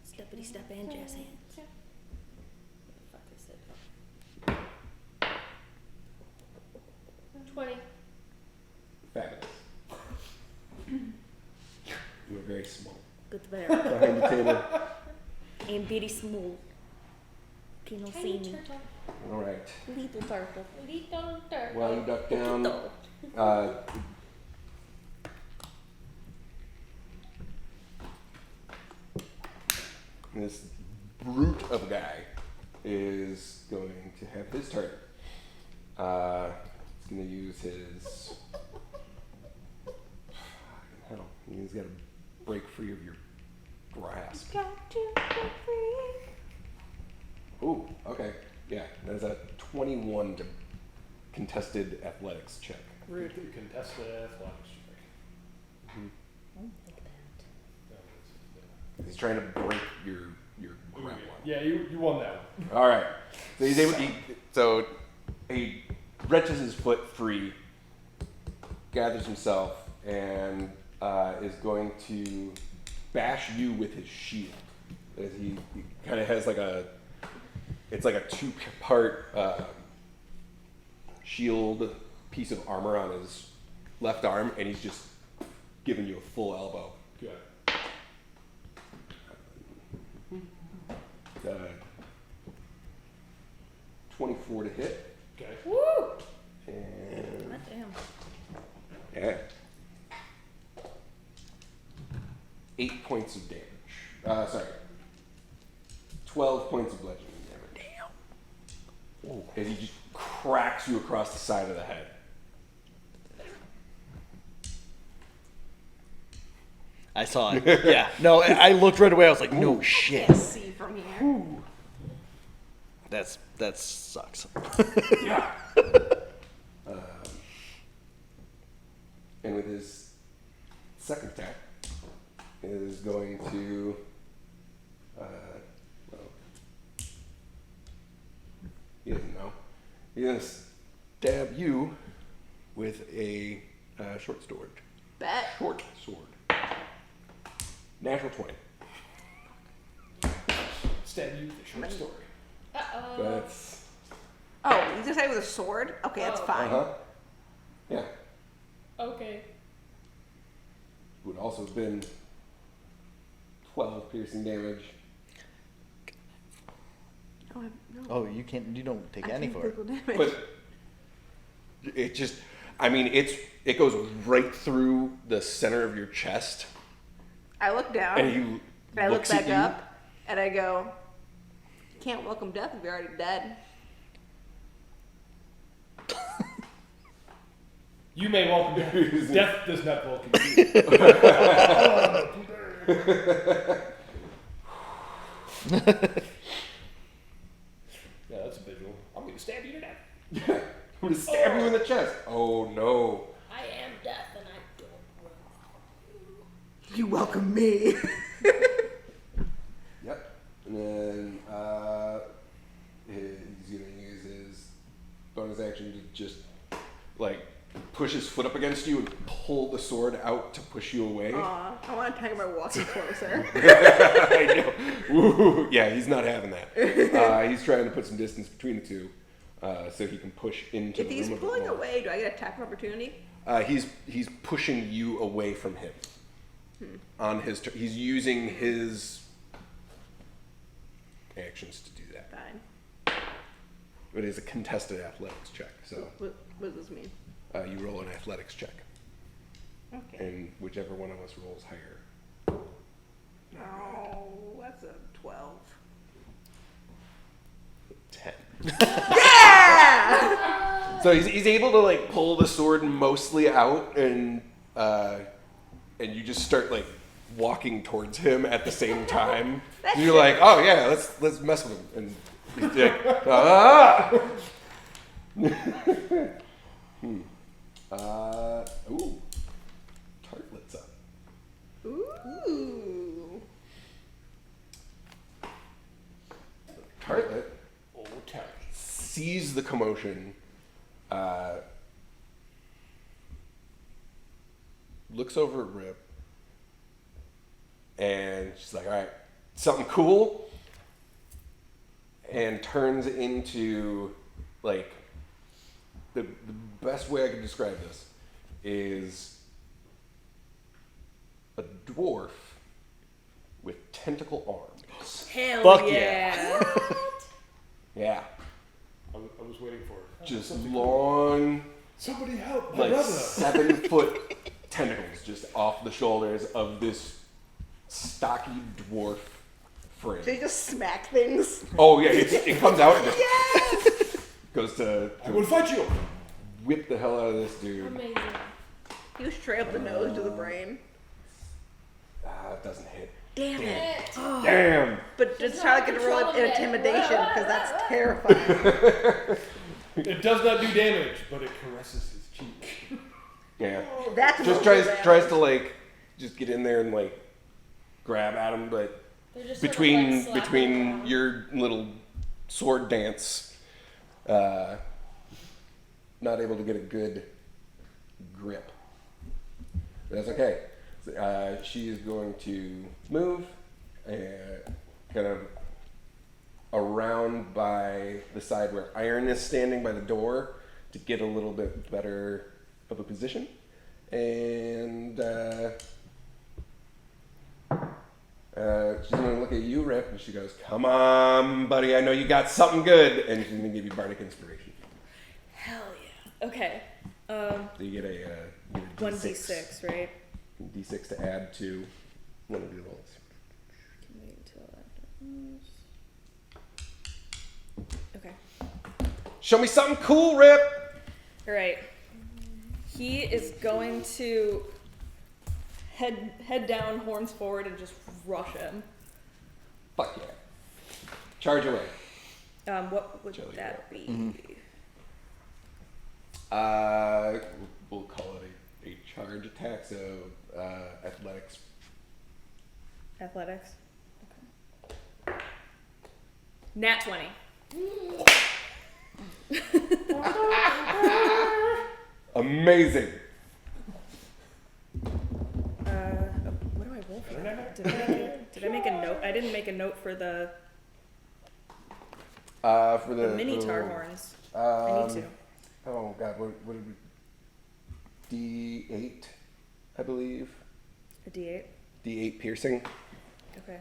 Steppity step and jazz hands. Fuck is it? 20. Fabulous. You were very small. Good bear. behind the table. And very small. Can you see me? turtle. All right. Little turtle. Little turtle. While you duck down, Little. this brute of a guy is going to have his turn. He's going to use his. Hell, he's got to break free of your grasp. Got to break free. Ooh, okay. Yeah, that's a 21 to contested athletics check. Rude. Contested athletics check. I don't like that. He's trying to break your grab line. Yeah, you won that one. All right. So he's able. So he wrenches his foot free, gathers himself, and is going to bash you with his shield. As he kind of has like a. It's like a two-part shield piece of armor on his left arm, and he's just giving you a full elbow. Good. 24 to hit. Okay. Woo! And God damn. yeah. 8 points of damage. Sorry. 12 points of bludgeoning damage. Damn. As he just cracks you across the side of the head. I saw it. Yeah. No, I looked right away. I was like, no shit. Can't see from here. That sucks. Yeah. And with his second attack, is going to, well, he doesn't know. He's going to stab you with a short sword. Bet. Short sword. Natural 20. Stab you with a short story. Uh-oh. That's, Oh, you just say with a sword? Okay, that's Oh. fine. uh-huh. Yeah. Okay. Would also have been 12 piercing damage. No, no. Oh, you don't take I any can't for it. physical damage. But it just, I mean, it goes right through the center of your chest, I look down, and and he I look looks at back you. up, and I go, "You can't welcome death if you're already dead." You may welcome death. Death does not welcome you. Yeah, that's a visual. I'm going to stab you to death. Yeah, I'm gonna stab you in the chest. Oh no. I am death and I don't You welcome me. Yep. And then he's gonna use his bonus action to just like push his foot up against you and pull the sword out to push you away. Aw, I want to talk about walking closer. I know. Ooh, yeah, he's not having that. He's trying to put some distance between the two, so he can push into If the he's room a pulling bit more. away, do I get a attack of opportunity? He's pushing you away from him. On his he's using his actions to do that. Fine. But it's a contested athletics check, so What does this mean? you roll an athletics check, Okay. and whichever one of us rolls higher. Oh, that's a 12. 10. Yeah! So he's able to like pull the sword mostly out, and you just start like walking towards him at the same time. And you're like, oh yeah, let's mess with him, and he's like, ah. Ooh, tartlet's up. Ooh. Tartlet Oh, tell sees the commotion, looks over at Rip, and she's like, all right, something cool, and turns into, like, the best way I can describe this is a dwarf tentacle arms. Hell Fuck yeah. Yeah. I was waiting for it. Just long, Somebody help my like brother. 7-foot tentacles just off the shoulders of this stocky dwarf frame. They just smack things. Oh yeah, it comes out and just Yes! goes to I will fight you. whip the hell out of this dude. Amazing. You straight up the nose to the brain. It doesn't hit. Damn it. Damn. But just Just try not to get a roll of controlling it. intimidation because that's terrifying. It does not do damage, but it caresses his cheek. Yeah. That's Just emotional tries damage. to like just get in there and like grab at him, but They're just between sort of, like, slapping between around. your little sword dance, not able to get a good grip. That's okay. She is going to move kind of around by the side where Iron is standing by the door to get a little bit better of a position. And she's going to look at you, Rip, and she goes, "Come on, buddy, I know you got something good." And she's going to give you Bardic Inspiration. Hell yeah. Okay. So you get a 1d6, right? D6 to add to one of your rolls. Can wait until after this. Okay. Show me something cool, Rip! All right. He is going to head down, horns forward, and just rush him. Fuck yeah. Charge away. What would Jelly that be? We'll call it a charge attack, so athletics. Athletics. Okay. Nat 20. Amazing. What do I roll for that? Did I make a note? I didn't make a note for the For the Minotaur horns. I need to. Oh god, what did we? D8, I believe. A D8. D8 piercing. Okay.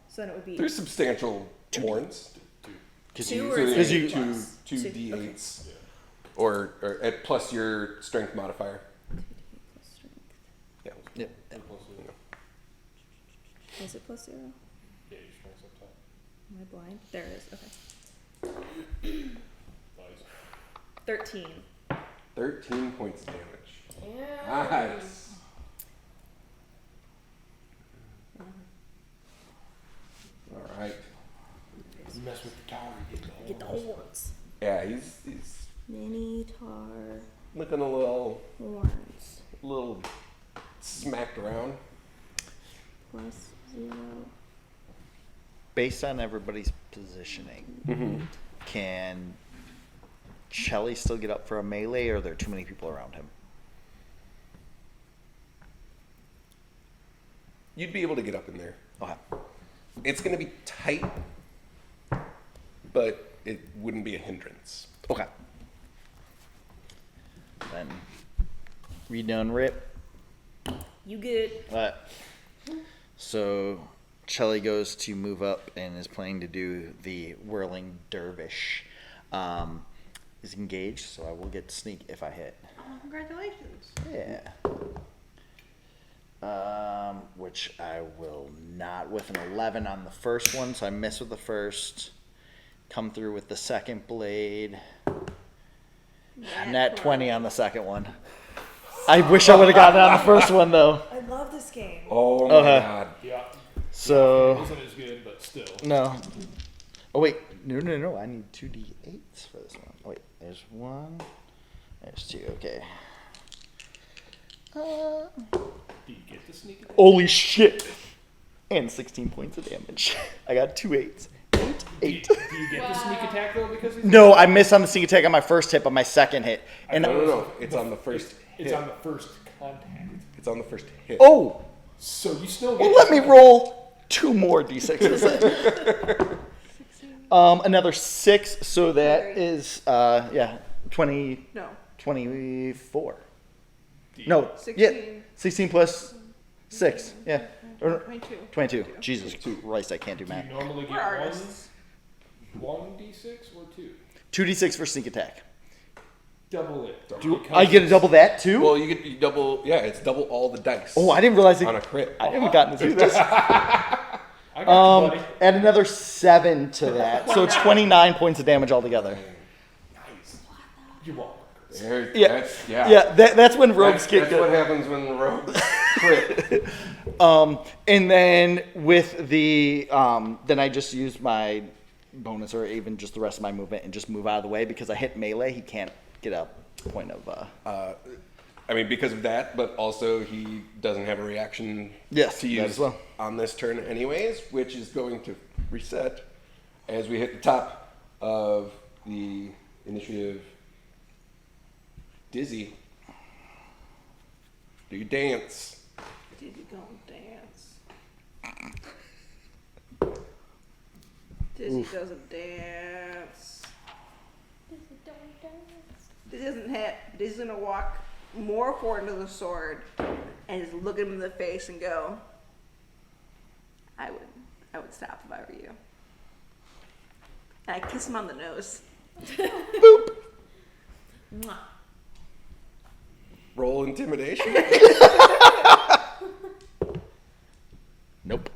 So then it would be There's substantial horns. two or So is you it two plus? two Two, D8s, or at plus your strength modifier. Yeah. Yep. Is it plus 0? Yeah, your strength's up top. Am I blind? There it is. Okay. Nice. 13. 13 points of damage. Yeah. Nice. All right. You mess with the tower, you Get the horns. Yeah, he's Minotaur looking a horns. little smacked around. Plus 0. Based on everybody's positioning, Mm-hmm. can Shelly still get up for a melee, or are there too many people around him? You'd be able to get up in there. Okay. It's going to be tight, but it wouldn't be a hindrance. Okay. Then read down Rip. You good? So Shelly goes to move up and is planning to do the whirling dervish. Is engaged, so I will get to sneak if I hit. Oh, congratulations. Yeah. Which I will not with an 11 on the first one, so I miss with the first. Come through with the second blade. Nat 20 on the second one. I wish I would have gotten it on the first one though. I love this game. Oh my Okay. god. Yeah. So Isn't as good, but still. no. Oh wait, no. I need 2d8s for this one. Oh wait, there's one. There's two. Okay. Do you get the sneak attack? Holy shit! And 16 points of damage. I got 2 8s. 8. Do you get the sneak attack though because he's No, I missed on the sneak attack on my first hit, but my second hit. And No. It's on the first It's hit. on the first contact. It's on the first hit. oh, So you still get well, let me roll 2 more d6s. Another 6, so that is 20, No. 24. Do you- No, 16. yeah, 16 plus 6. Yeah. Or 22. 22. Jesus Christ, I can't do Do you math. normally We're get artists. one d6 or 2? 2d6 for sneak attack. Double it. I get to double that too? Well, you double. Yeah, it's double all the dice. Oh, I didn't realize on a it. crit. I haven't gotten to do this. I got you, buddy. Add another 7 to that, so it's 29 points of damage altogether. Nice. You're welcome. There, Yeah. yeah. Yeah, that's when rogues get That's what good. happens when the rogues crit. And then with the then I just use my bonus or even just the rest of my movement and just move out of the way because I hit melee. He can't get a point of. I mean, because of that, but also he doesn't have a reaction Yes, to that use as well. on this turn anyways, which is going to reset as we hit the top of the initiative. Dizzy, do you dance? Did you go dance? Dizzy doesn't dance. Dizzy's gonna walk more forward into the sword and just look him in the face and go, I would stop if I were you. And I kiss him on the nose. Mwah. Roll intimidation. Nope.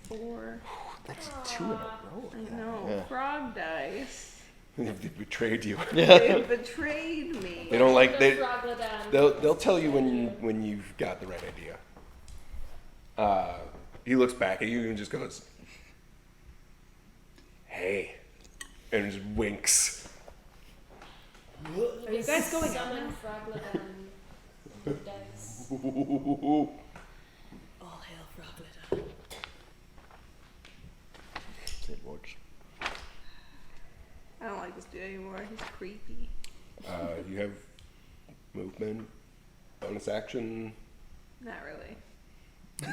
4. That's 2 in a row. I know. Yeah. Frog dice. They betrayed you. They betrayed me. They don't like they. Frogladon. They'll tell you when you've got the right idea. He looks back at you and just goes, "Hey," and just winks. Are you guys going out Summon now? Frogladon dice. All hail Frogladon. It works. I don't like this dude anymore. He's creepy. You have movement, bonus action. Not really.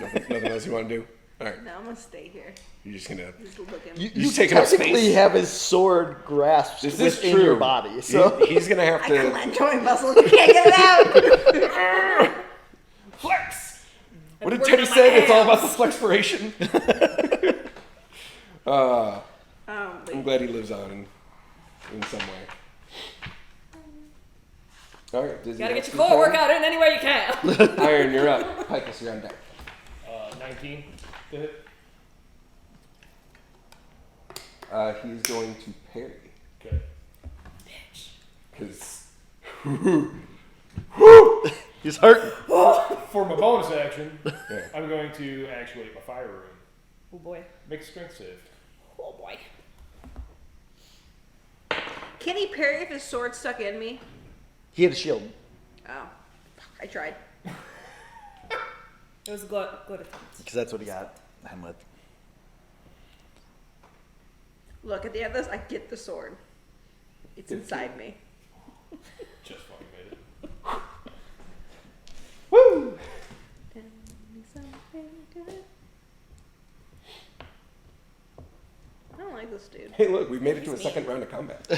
Nothing else you want to do. All right, No, I'm gonna stay here. you're just gonna. Just look at You, him. You're just taking up technically space. have his sword grasped This is within true. your body, so He's gonna have I to got that joint muscle. You can't get it out. flex. What did working Teddy on my say? It's all about the abs. flexpiration. But I'm glad he lives on in some way. All right, Dizzy, Gotta get that's your core turn. workout in any way you can. Iron, you're up. Picus, you're on deck. 19 to hit. He's going to parry Okay. because he's hurting. For my bonus action, yeah. I'm going to actuate my fire rune. Oh boy. Make a strength save. Oh boy. can he parry if his sword's stuck in me? He had a shield. Oh, I tried. It was a good attempt. Because that's what he got him with. Look, at the end of this, I get the sword. It's inside me. Just fucking made it. Woo! Tell me something good. I don't like this dude. Hey, look, we made it to a second round of combat. True.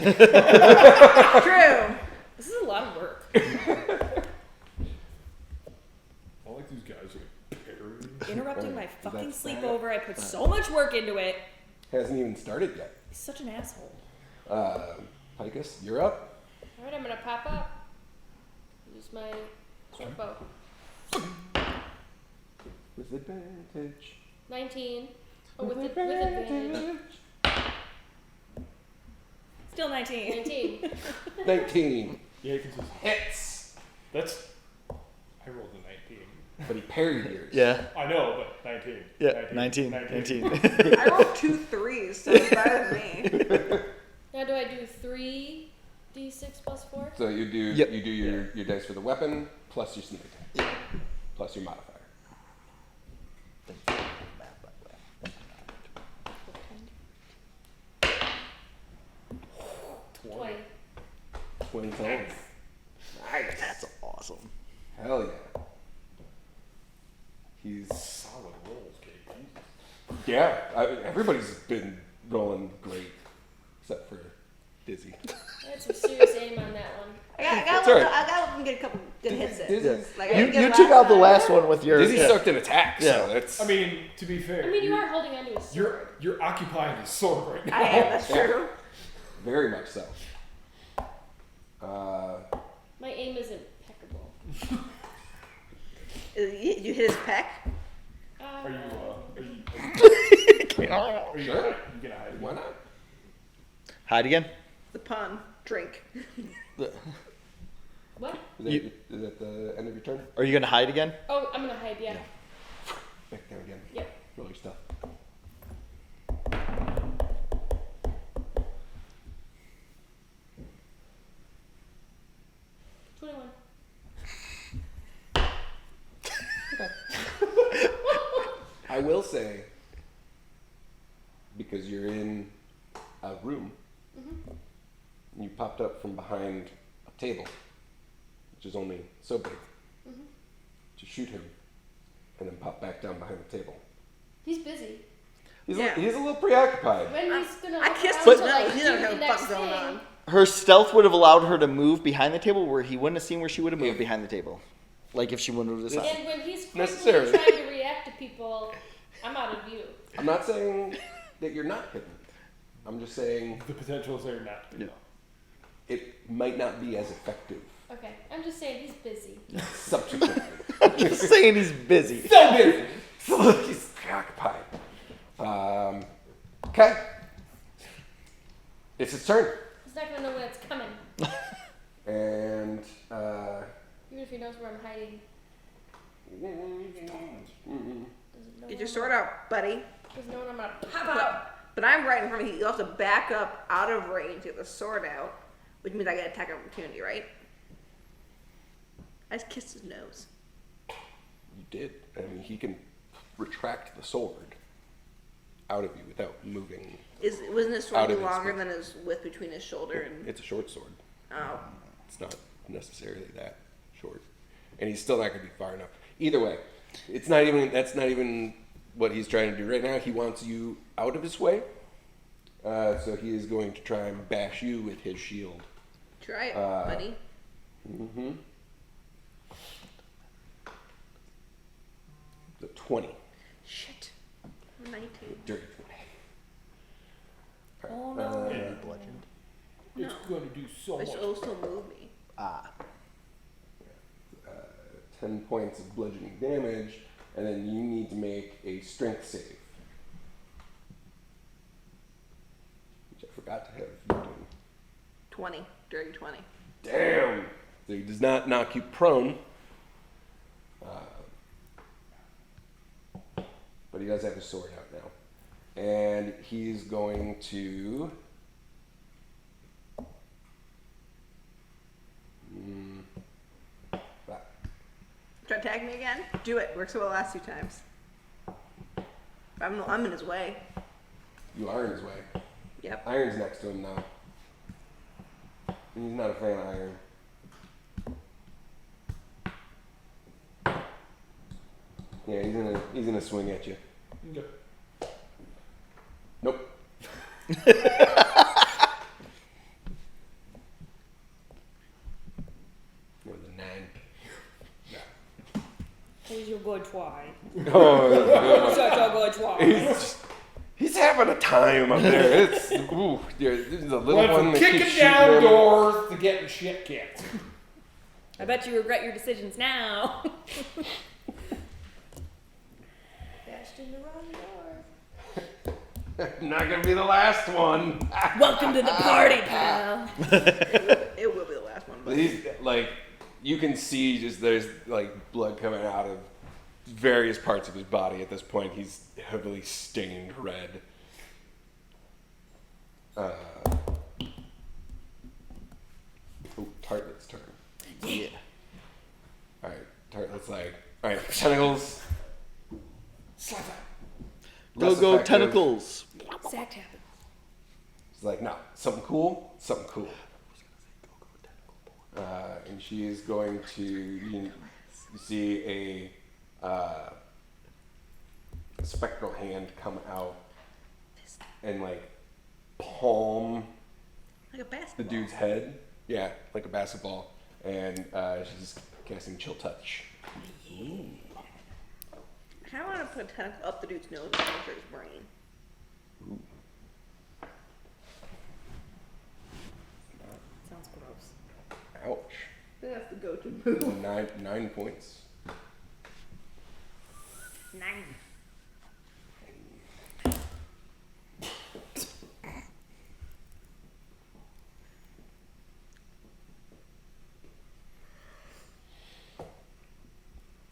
This is a lot of work. I like these guys who parry. Interrupting my That's fucking bad. sleepover. I put so much work into it. Hasn't even started yet. He's such an asshole. Picus, you're up. Alright, I'm gonna pop up. Use my short bow. With advantage. 19. Oh, with advantage. Still 19. 19. 19. Yeah, you can just. Hits. That's. I rolled a 19. But he parried yours. Yeah. I know, but 19. Yeah. 19. I rolled 2 3s, so it's better than me. Now, do I do 3d6 plus 4? So you do Yep. you do your dice for the weapon plus your sneak attack. Plus your modifier. 20. 20 times. Nice. That's awesome. Hell yeah. He's Solid rolls, Kate. Jesus. yeah. Everybody's been rolling great, except for Dizzy. I had some serious aim on that one. I It's all right. gotta let them get a couple good hits in. Dizzy's- Like, I didn't You get took out the time. last one with your. Dizzy yeah. sucked an attack, so Yeah. that's. I mean, to be fair, I mean, you are holding onto a sword. you're occupying his sword right now. I am. That's true. very much so. My aim is impeccable. You hit his peck. Are you Sure. gonna hide? Why not? Hide again. The pun. Drink. What? Is that the end of your turn? Are you gonna hide again? Oh, I'm gonna hide. Yeah. Back down again. Yep. Roll your stuff. 21. I will say, because you're in a room, you popped up from behind a table, which is only so big, to shoot him, and then pop back down behind the table. He's busy. He's, Yeah. he's a little preoccupied. When he's gonna. I look kissed around his to, nose. like, He do doesn't know the what the next fuck's going thing. on. Her stealth would have allowed her to move behind the table where he wouldn't have seen where she would have moved behind the table. Like if she would have moved aside. And when he's quickly Necessarily. trying to react to people, I'm out of view. I'm not saying that you're not hidden. I'm just saying The potential is there not to. Yeah. it might not be as effective Okay, I'm just saying he's busy. subsequently. I'm just saying he's busy. So busy. He's preoccupied. Okay. It's his turn. He's not gonna know when it's coming, And even if he knows where I'm hiding. Get your sword out, buddy. Doesn't know when I'm gonna pop out. But I'm right in front of you. You have to back up out of range, get the sword out, which means I get attack opportunity, right? I just kissed his nose. you did. I mean, he can retract the sword out of you without moving. Wasn't his Out sword of any his longer face. than his width between his shoulder and? It's a short sword. Oh, It's not necessarily that short, and he's still not going to be far enough. Either way, it's not even. That's not even what he's trying to do right now. He wants you out of his way, so he is going to try and bash you with his shield. try it, buddy. Mm-hmm. The 20. Shit. 19. Dirty 20. Oh, no. Bludgeoned. It's No. going to do so Which much. will still move me. 10 points of bludgeoning damage, and then you need to make a strength save. Which I forgot to have you do. 20. Dirty 20. Damn! So he does not knock you prone. But he does have his sword out now. And he's going to. Try to tag me again? Do it. Works well the last 2 times. I'm in his way. You are in his way. Yep. Iron's next to him now. And he's not a fan of iron. Yeah, he's gonna swing at you. Okay. Nope. With a 9. He's your good try. Oh, Such a good try. he's having a time up there. It's ooh, there's a little Went one from that keeps kicking shooting down him. doors to getting shit kicked. I bet you regret your decisions now. Bashed in the wrong door. Not gonna be the last one. Welcome to the party, pal. It will be the last one. But But he's like, you can see just there's like blood coming out of various parts of his body at this point. He's heavily stained red. Oh, Tartlet's turn. Yeah. All right, Tartlet's like, all right, tentacles. Slap that. Go Less go effective. tentacles. Sack tapping. She's like, no, something cool, something cool. And she is going to, you see a spectral hand come out and like palm like a the basketball. dude's head Yeah, like a basketball. And she's casting Chill Touch. I want to put a tentacle up the dude's nose and enter his brain. Ooh. Sounds gross. Ouch. I think that's the go-to move. 9 points. 9.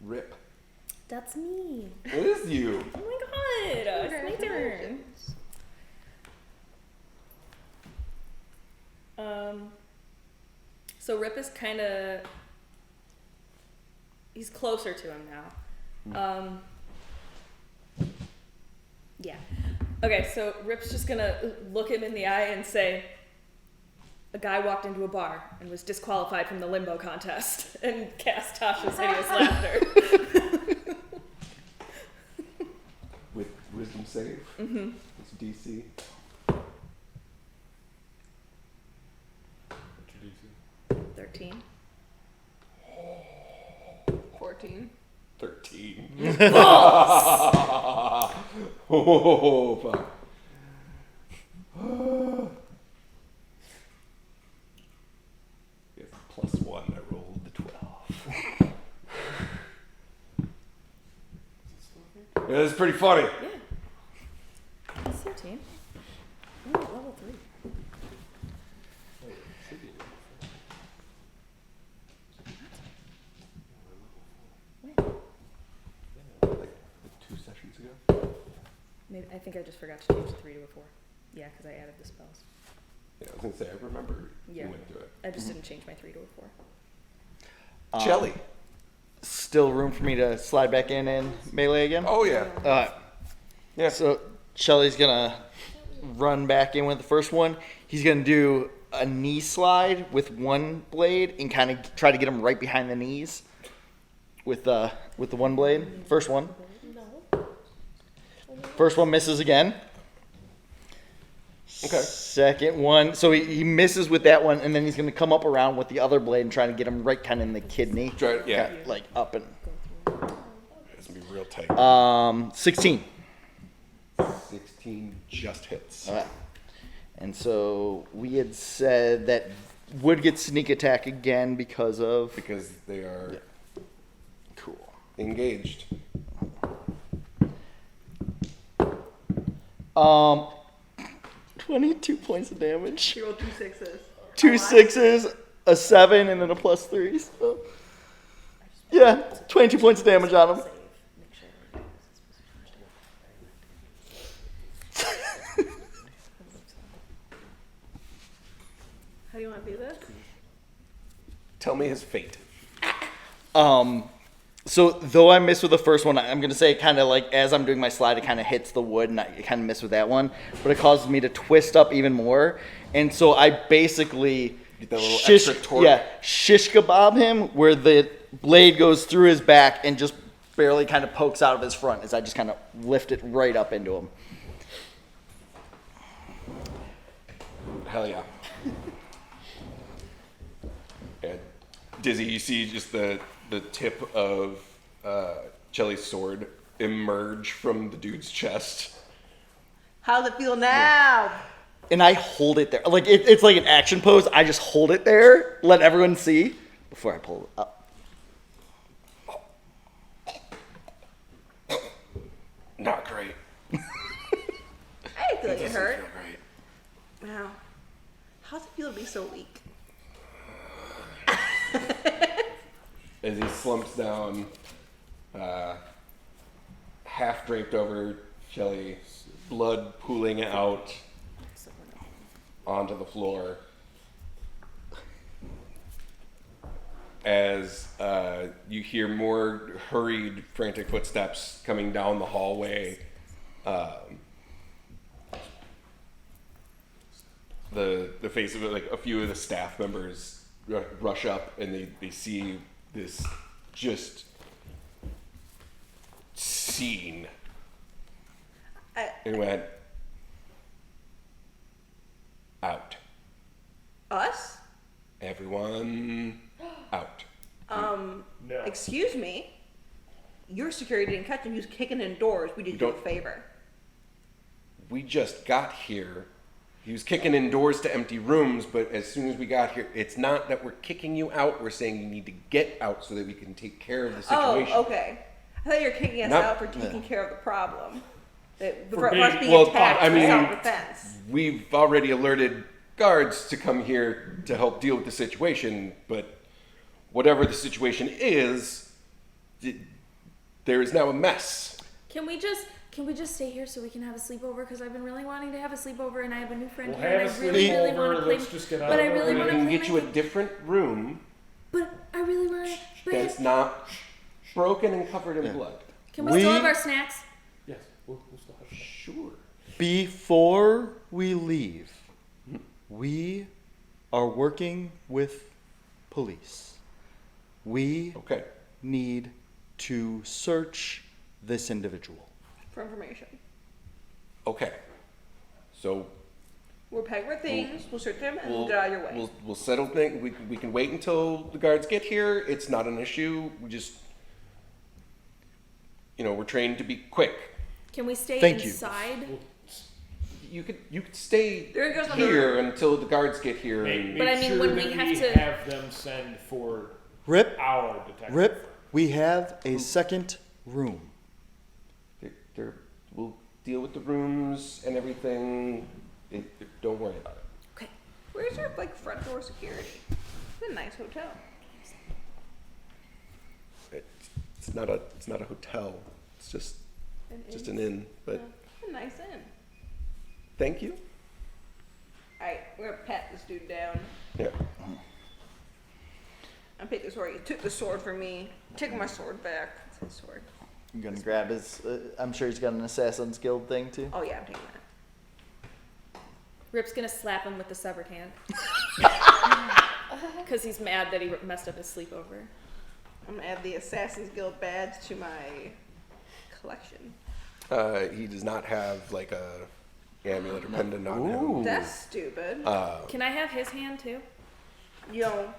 Rip. That's me. It is you. Oh my god. It's my turn. So Rip is kind of, he's closer to him now. Yeah. Okay, so Rip's just gonna look him in the eye and say, a guy walked into a bar and was disqualified from the limbo contest and cast Tasha's hideous laughter. With wisdom save. Mm-hmm. It's DC. What's your DC? 13. 14. 13. Oh, fuck. It's +1. I rolled the 12. Yeah, that's pretty funny. Yeah. That's 13. I'm at level 3. Wait, it should be level Like 2 sessions ago. Maybe, I think I just forgot to change the 3 to a 4. Yeah, because I added the spells. Yeah, I was gonna say I remember Yeah. you went through it. I just didn't change my 3 to a 4. Jelly. Still room for me to slide back in and melee again? Oh yeah. Yeah. So Shelly's gonna run back in with the first one. He's gonna do a knee slide with one blade and kind of try to get him right behind the knees with the one blade. First one. No. First one misses again. Okay. Second one. So he misses with that one, and then he's gonna come up around with the other blade and try to get him right kind of in the kidney. Yeah. Kinda like up and. It's gonna be real tight. 16. 16 just hits. All right. And so we had said that would get sneak attack again because of Because they are cool. engaged. 22 points of damage. She rolled 2 6s. 2 6s, a 7, and then a +3. So yeah, 22 points of damage on him. How do you want to do this? Tell me his fate. So though I missed with the first one, I'm gonna say kind of like as I'm doing my slide, it kind of hits the wood, and I kind of miss with that one, but it causes me to twist up even more, and so I basically Get that little extra torque. yeah, shish kebab him where the blade goes through his back and just barely kind of pokes out of his front as I just kind of lift it right up into him. Hell yeah. And Dizzy, you see just the tip of Jelly's sword emerge from the dude's chest. How's it feel now? And I hold it there. Like, it's like an action pose. I just hold it there, let everyone see, before I pull it up. Not great. I feel like it Doesn't hurt. feel great. Wow. How's it feel to be so weak? As he slumps down, half draped over Jelly, blood pooling out onto the floor. As you hear more hurried, frantic footsteps coming down the hallway. The face of it, like a few of the staff members rush up and they see this just scene and went out. Us? Everyone out. No. Excuse me. Your security didn't catch him. He was kicking in doors. We did you a don't- favor. We just got here. He was kicking in doors to empty rooms, but as soon as we got here, it's not that we're kicking you out. We're saying you need to get out so that we can take care of the situation. Oh, okay. I thought you were kicking us No. out for taking care of the problem. The For for us being- being well, attacked I for mean- self-defense. We've already alerted guards to come here to help deal with the situation, but whatever the situation is, there is now a mess. Can we just stay here so we can have a sleepover? Because I've been really wanting to have a sleepover, and I have a new friend We'll here, and have I a really, really sleepover, want to play. let's just get out But I of really the want We to can play. get you a different room But I really want to. that's not broken and covered in blood. Can we still We- have our snacks? Yes, we'll still have that. Sure. Before we leave, we are working with police. We Okay. need to search this individual. For information. Okay. So We'll pack our things, we'll search them, and we'll we'll get out of your way. We'll settle things. We can wait until the guards get here. It's not an issue. We just, we're trained to be quick. Can we stay Thank you. inside? You could stay There goes here until the guards get here. Make But I mean, sure when that we have to- have them send for Rip, our detective. Rip, we have a second room. We'll deal with the rooms and everything. Don't worry about it. Okay. Where's our front door security? It's a nice hotel. It's not a hotel. It's just an inn. But It's a nice inn. thank you. Alright, we're gonna pat this dude down. Yeah. I picked the sword. He took the sword from me. Took my sword back. It's his sword. I'm gonna grab his. I'm sure he's got an Assassin's Guild thing too. Oh yeah, I'm taking that. Rip's gonna slap him with the severed hand. Because he's mad that he messed up his sleepover. I'm gonna add the Assassin's Guild badge to my collection. He does not have like a amulet or pendant on him. Ooh. That's stupid. Can I have his hand too? Yo,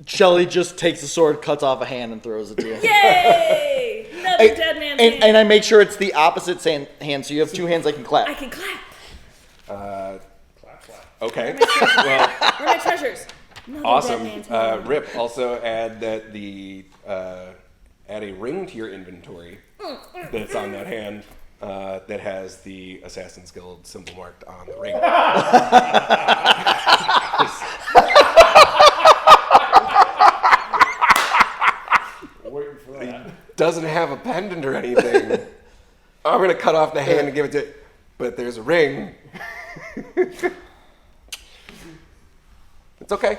Shelly just takes the sword, cuts off a hand, and throws it to you. Yay! Another dead man's hand. And I make sure it's the opposite hand, so you have two hands I can clap. I can clap. Clap, clap. Okay. Where are my treasures? Another Awesome. dead man's hand. Rip, also add that add a ring to your inventory that's on that hand that has the Assassin's Guild symbol marked on the ring. Waiting for that. Doesn't have a pendant or anything. I'm gonna cut off the hand and give it to, but there's a ring. It's okay.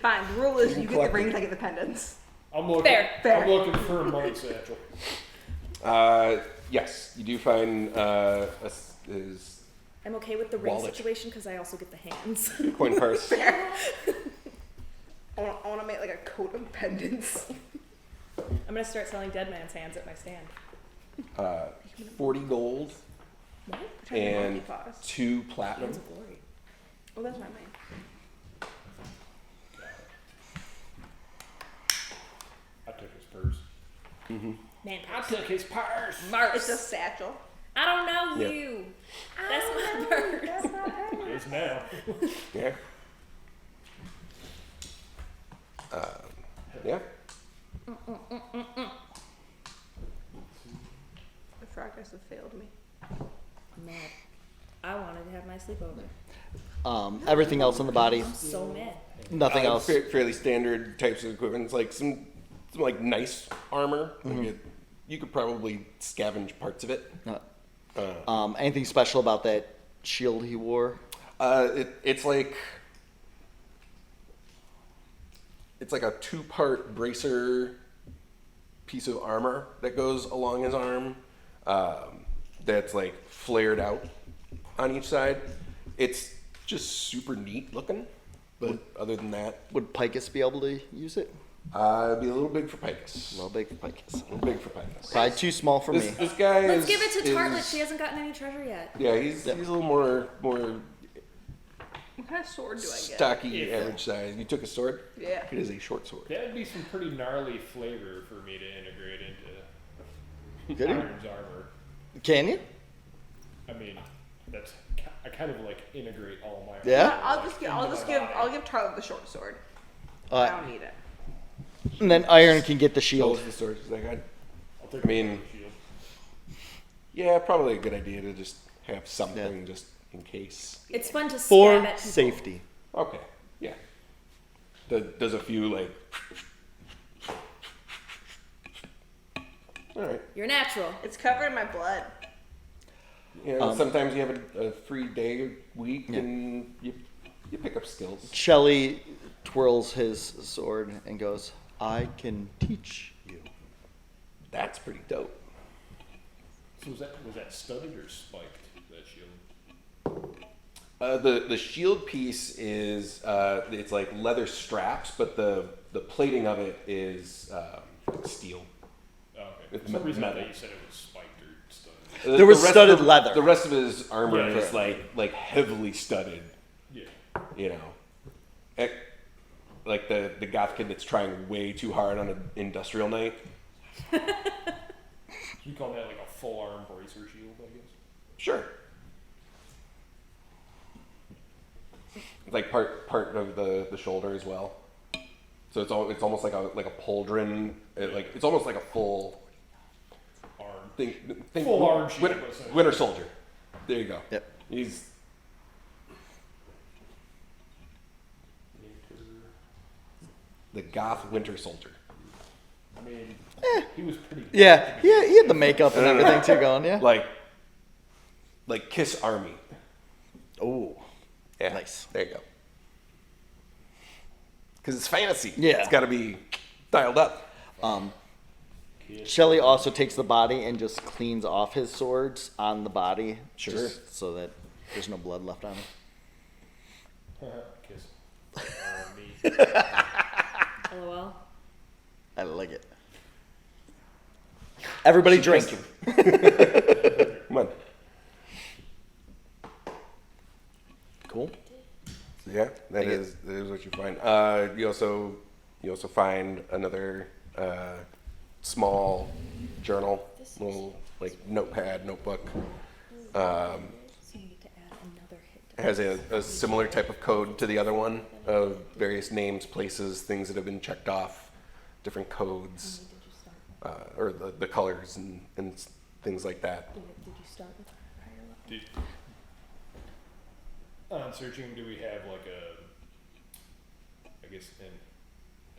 fine. The rule is you get the collect rings, it. I get the pendants. I'm looking. Fair. I'm looking for a money satchel. Yes, you do find his I'm okay with the ring Wallet. situation because I also get the hands. coin purse. I want to make like a coat of pendants. I'm gonna start selling dead man's hands at my stand. 40 gold and 2 platinum. Hands of glory. Oh, that's my name. I took his purse. Man, I took his purse. It's a satchel. I don't know Yeah. you. That's my purse. That's not happening. It is now. Yeah. Yeah. The progress have failed me. Mad. I wanted to have my sleepover. Everything else on the body, I'm so mad. nothing else. Fairly standard types of equipment. It's like some like nice armor. Like you could probably scavenge parts of it. Anything special about that shield he wore? It's like a 2-part bracer piece of armor that goes along his arm. That's like flared out on each side. It's just super neat looking, but other than that, Would Picus be able to use it? it'd be a little big for Picus. A little big for Picus. A little big for Picus. Probably too small for me. This guy Let's is, give it to Tartlet. is- She hasn't gotten any treasure yet. Yeah, he's a little more What kind of sword do I get? Stocky, Yeah. average size. You took a sword? Yeah. It is a short sword. That would be some pretty gnarly flavor for me to integrate into Could you? Iron's armor. Can you? I mean, that's I kind of like integrate all my. Yeah? armor, like, I'll give Tarlet the short sword. I Uh, don't need it. and then Iron can get the So shield. is the sword. Is that good? I'll take I mean- the shield. Yeah, probably a good idea to just have something just in case. It's fun to For stab at people. safety. Okay, yeah. Does a few like. All right. You're natural. It's covered in my blood. Yeah. Sometimes you have a free day, week, Yeah. and you pick up skills. Shelly twirls his sword and goes, I can teach you. That's pretty dope. So was that studded or spiked? That shield. The shield piece is it's like leather straps, but the plating of it is steel. Oh, okay. It's For some reason I metal. thought you said it was spiked or studded. There was The rest studded of- leather. The rest of his armor Yeah, is yeah. like heavily studded. Yeah. You know, like the goth kid that's trying way too hard on an industrial night. You call that like a full arm bracer shield, I guess. Sure. Like part of the shoulder as well. So it's almost like a pauldron. It's almost like a full Arm. thing. Full arm shield, Winter, essentially. Winter Soldier. There you go. Yep. He's the goth Winter Soldier. I mean, he was pretty. Yeah, he had the makeup and everything too going, yeah? Like Kiss Army. Oh, Yeah. nice. There you go. Because it's fantasy. Yeah. It's got to be dialed up. Shelly also takes the body and just cleans off his swords on the body. Sure. Just so that there's no blood left on it. Kiss. Me. LOL. I like it. Everybody drink. Come on. Cool. So yeah, that is what you find. You also find another small journal, little like notepad, notebook. So you need to add another hit. It has a similar type of code to the other one of various names, places, things that have been checked off, different codes, or the colors and things like that. Did you start with higher level? Did, on searching, do we have like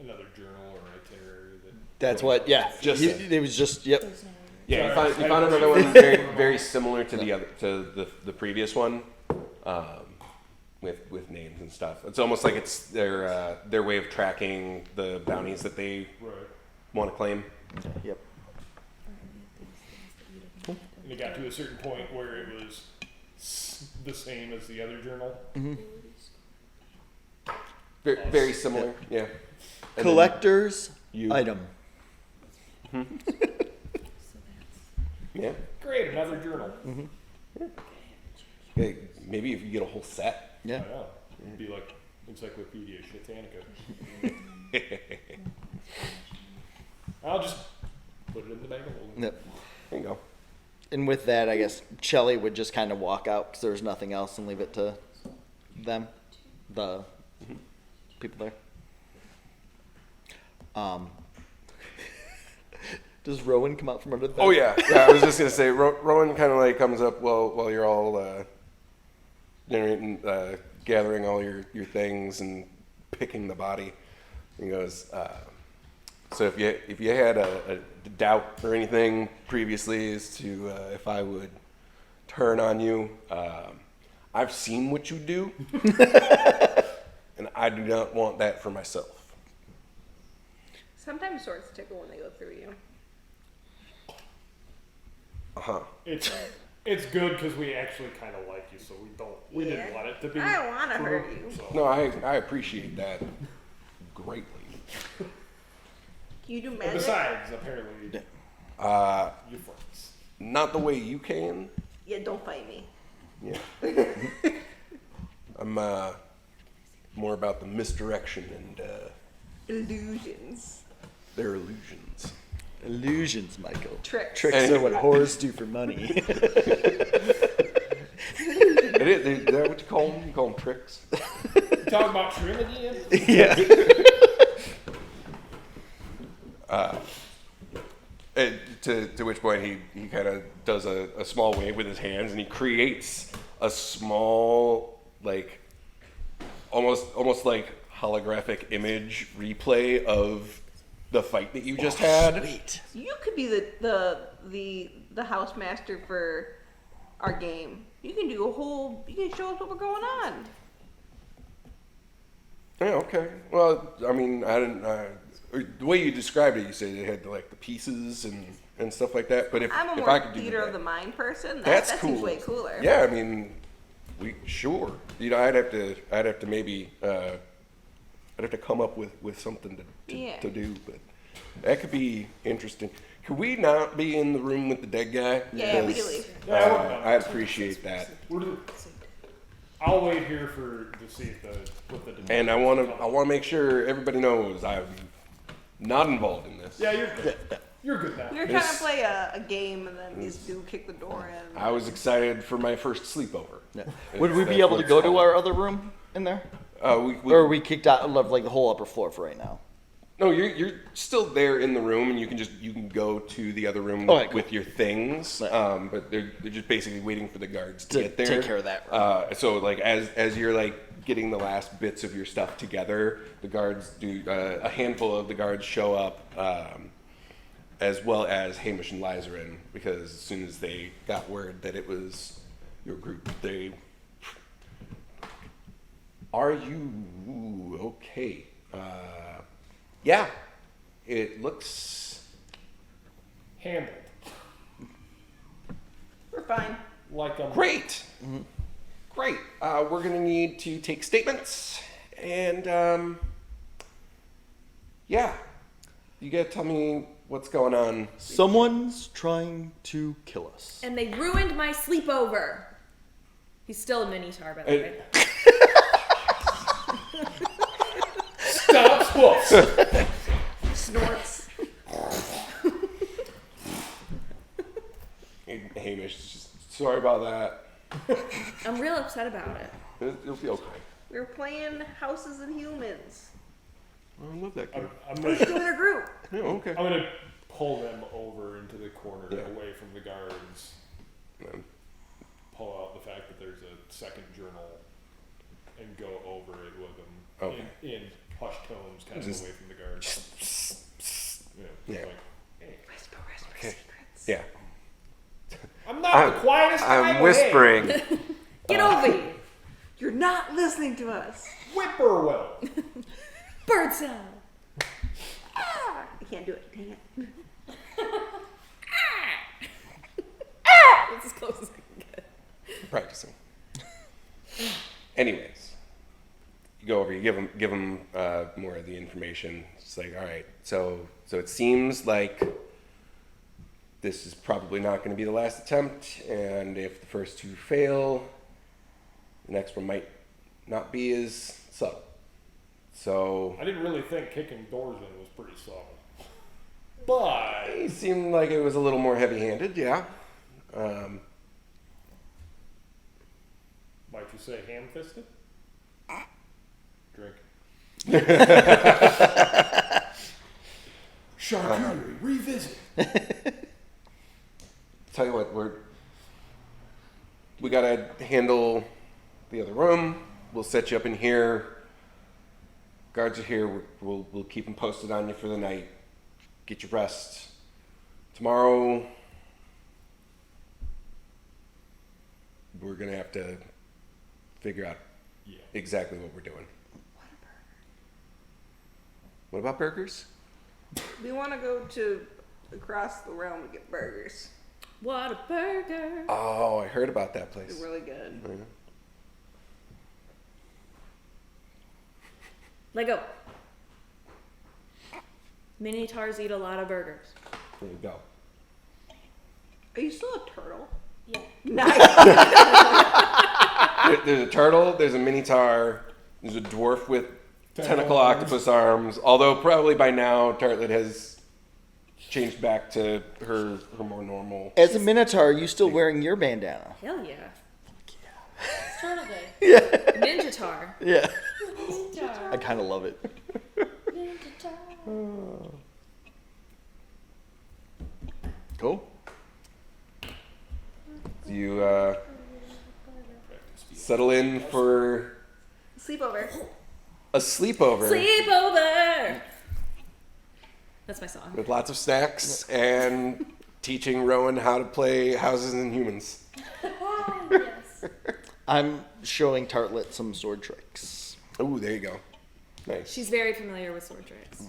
another journal or itinerary that? That's what, yeah. Just it was just, yep. There's no. Yeah, you Sorry, found I another appreciate one very similar to the previous one, with names and stuff. It's almost like it's their way of tracking the bounties that they Right. want to claim. Yep. And it got to a certain point where it was the same as the other journal. Very similar, yeah. And then Collector's you- item. So that's. Yeah. Great, another journal. Hey, maybe if you get a whole set. I Yeah. know. It'd be like Encyclopedia Shitanica. I'll just put it in the bag of holding. Yep. There you go. And with that, I guess Shelly would just kind of walk out because there's nothing else and leave it to them, the people there. Does Rowan come out from under the bed? Oh yeah, yeah. I was just gonna say, Rowan kind of like comes up while you're all generating, gathering all your things and picking the body. He goes, so if you had a doubt or anything previously as to if I would turn on you, I've seen what you do, and I do not want that for myself. Sometimes swords tickle when they go through you. It's good because we actually kind of like you, so we didn't Yeah. want it to be. I don't want to true, hurt you. so. No, I appreciate that greatly. Can you do And magic? besides, apparently, you're friends. Not the way you can. Yeah, don't fight me. Yeah. I'm more about the misdirection and Illusions. their illusions. Illusions, Michael. Tricks. Tricks are what whores do for money. Is that what you call them? You call them tricks? You talking about Trim again? Yeah. To which point he kind of does a small wave with his hands, and he creates a small, like, almost like holographic image replay of the fight that you just had. Sweet. You could be the housemaster for our game. You can do you can show us what we're going on. Yeah, okay. Well, I mean, I didn't. The way you described it, you said it had like the pieces and stuff like that. But if I'm a if more I could do theater that, of the mind person. that's that cool. seems way cooler. Yeah, I mean, sure. You know, I'd have to maybe I'd have to come up with something to do, but that could be interesting. Could we not be in the room with the dead guy? Yeah, we Because, can leave. Yeah, I'd appreciate that. I'll wait here to see if what the And I want to make sure everybody knows I'm not involved in this. Yeah, you're good. You're good now. You're trying to play a game, and then these dude kick the door in. I was excited for my first sleepover. Yeah. Would we be That's able what to it's go to called. our other room in there? We Or are we kicked out of like the whole upper floor for right now? No, you're still there in the room, and you can go to the other room Okay, cool. with your things. Right. But they're just basically waiting for the guards to To get there. take care of that. So like as you're like getting the last bits of your stuff together, the guards do a handful of the guards show up, as well as Hamish and Lizarin, because as soon as they got word that it was your group, they. Are you okay? Yeah, it looks Handled. We're fine. Like great. Great. We're gonna need to take statements, and yeah, you gotta tell me what's going on. Someone's trying to kill us. And they ruined my sleepover. He's still a mini Tharbad, It- right? Stop, hoofs. Snorts. Hamish, just sorry about that. I'm real upset about it. It'll be okay. We're playing Houses and Humans. I love that game. I'm Let's gonna, join our group. Yeah, okay. I'm gonna pull them over into the corner, Yeah. away from the guards. Um, Pull out the fact that there's a second journal, and go over it with them Okay. in hushed tones, kind of Just- away from the guards. Yeah. Like, hey, Whisper Okay. secrets. Yeah. I'm not the quietest guy I'm in whispering. Get over here. You're not listening to us. Whippoorwill. Bird sound. Ah, I can't do it. Dang it. That's as close as I can get. Practicing. Anyways, you go over. You give them more of the information. It's like, all right. So it seems like this is probably not going to be the last attempt, and if the first two fail, the next one might not be as subtle. So I didn't really think kicking doors in was pretty subtle. But it seemed like it was a little more heavy-handed. Yeah. might you say ham-fisted? Drink. Charcuterie, revisit. Tell you what, we gotta handle the other room. We'll set you up in here. Guards are here. We'll keep them posted on you for the night. Get your rest. Tomorrow, we're gonna have to figure out Yeah. exactly what we're doing. What about burgers? We want to go to across the realm and get burgers. What a burger. Oh, I heard about that They're place. really good. Yeah. Let go. Mini Tars eat a lot of burgers. There you go. Are you still a turtle? Yeah. Nice. There's a turtle. There's a minotaur. There's a dwarf with tentacle octopus arms. Although probably by now Tartlet has changed back to her more normal. As a Minotaur, are you still wearing your bandana? Hell yeah. It's Turtle Day. Yeah. Ninja tar. Yeah. Ninja I kind of love it. Ninja Cool. You settle in for Sleepover. a sleepover Sleepover. That's my song. with lots of snacks and teaching Rowan how to play Houses and Humans. yes. I'm showing Tartlet some sword tricks. Ooh, there you go. Nice. She's very familiar with sword tricks.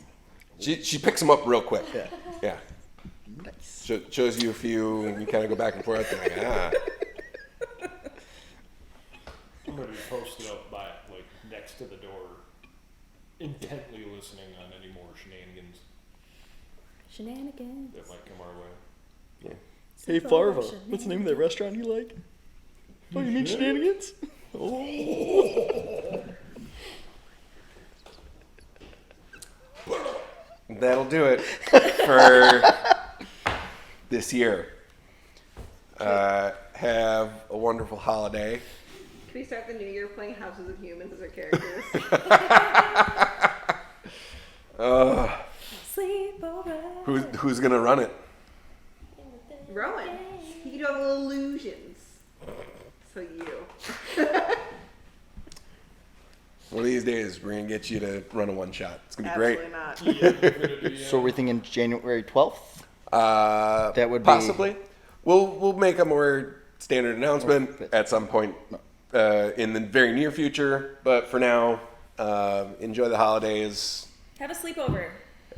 She picks them up real quick. Yeah. Yeah. Nice. Shows you a few, and you kind of go back and forth. And like, I'm gonna be posted up by like next to the door, intently listening on any more shenanigans Shenanigans. that might come our way. Yeah. Hey, Farva, what's the name of that restaurant you like? Oh, you mean shenanigans? Oh. That'll do it for this year. Have a wonderful holiday. Can we start the new year playing Houses of Humans as our characters? Sleepover. Who's gonna run it? Rowan. He can do all the illusions. So you. One of these days, we're gonna get you to run a one shot. It's gonna be great. Absolutely not. Yeah, we're gonna do, So we're thinking January 12th? That would be- possibly. We'll make a more standard announcement at some point in the very near future. But for now, enjoy the holidays. Have a sleepover.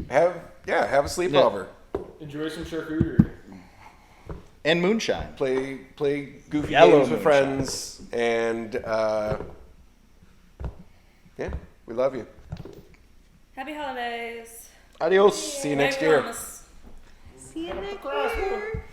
Have a sleepover. enjoy some charcuterie. And moonshine. Play goofy Yellow games with moonshine. friends, and yeah, we love you. Happy holidays. Adios. See you next Merry year. Christmas. See you next year.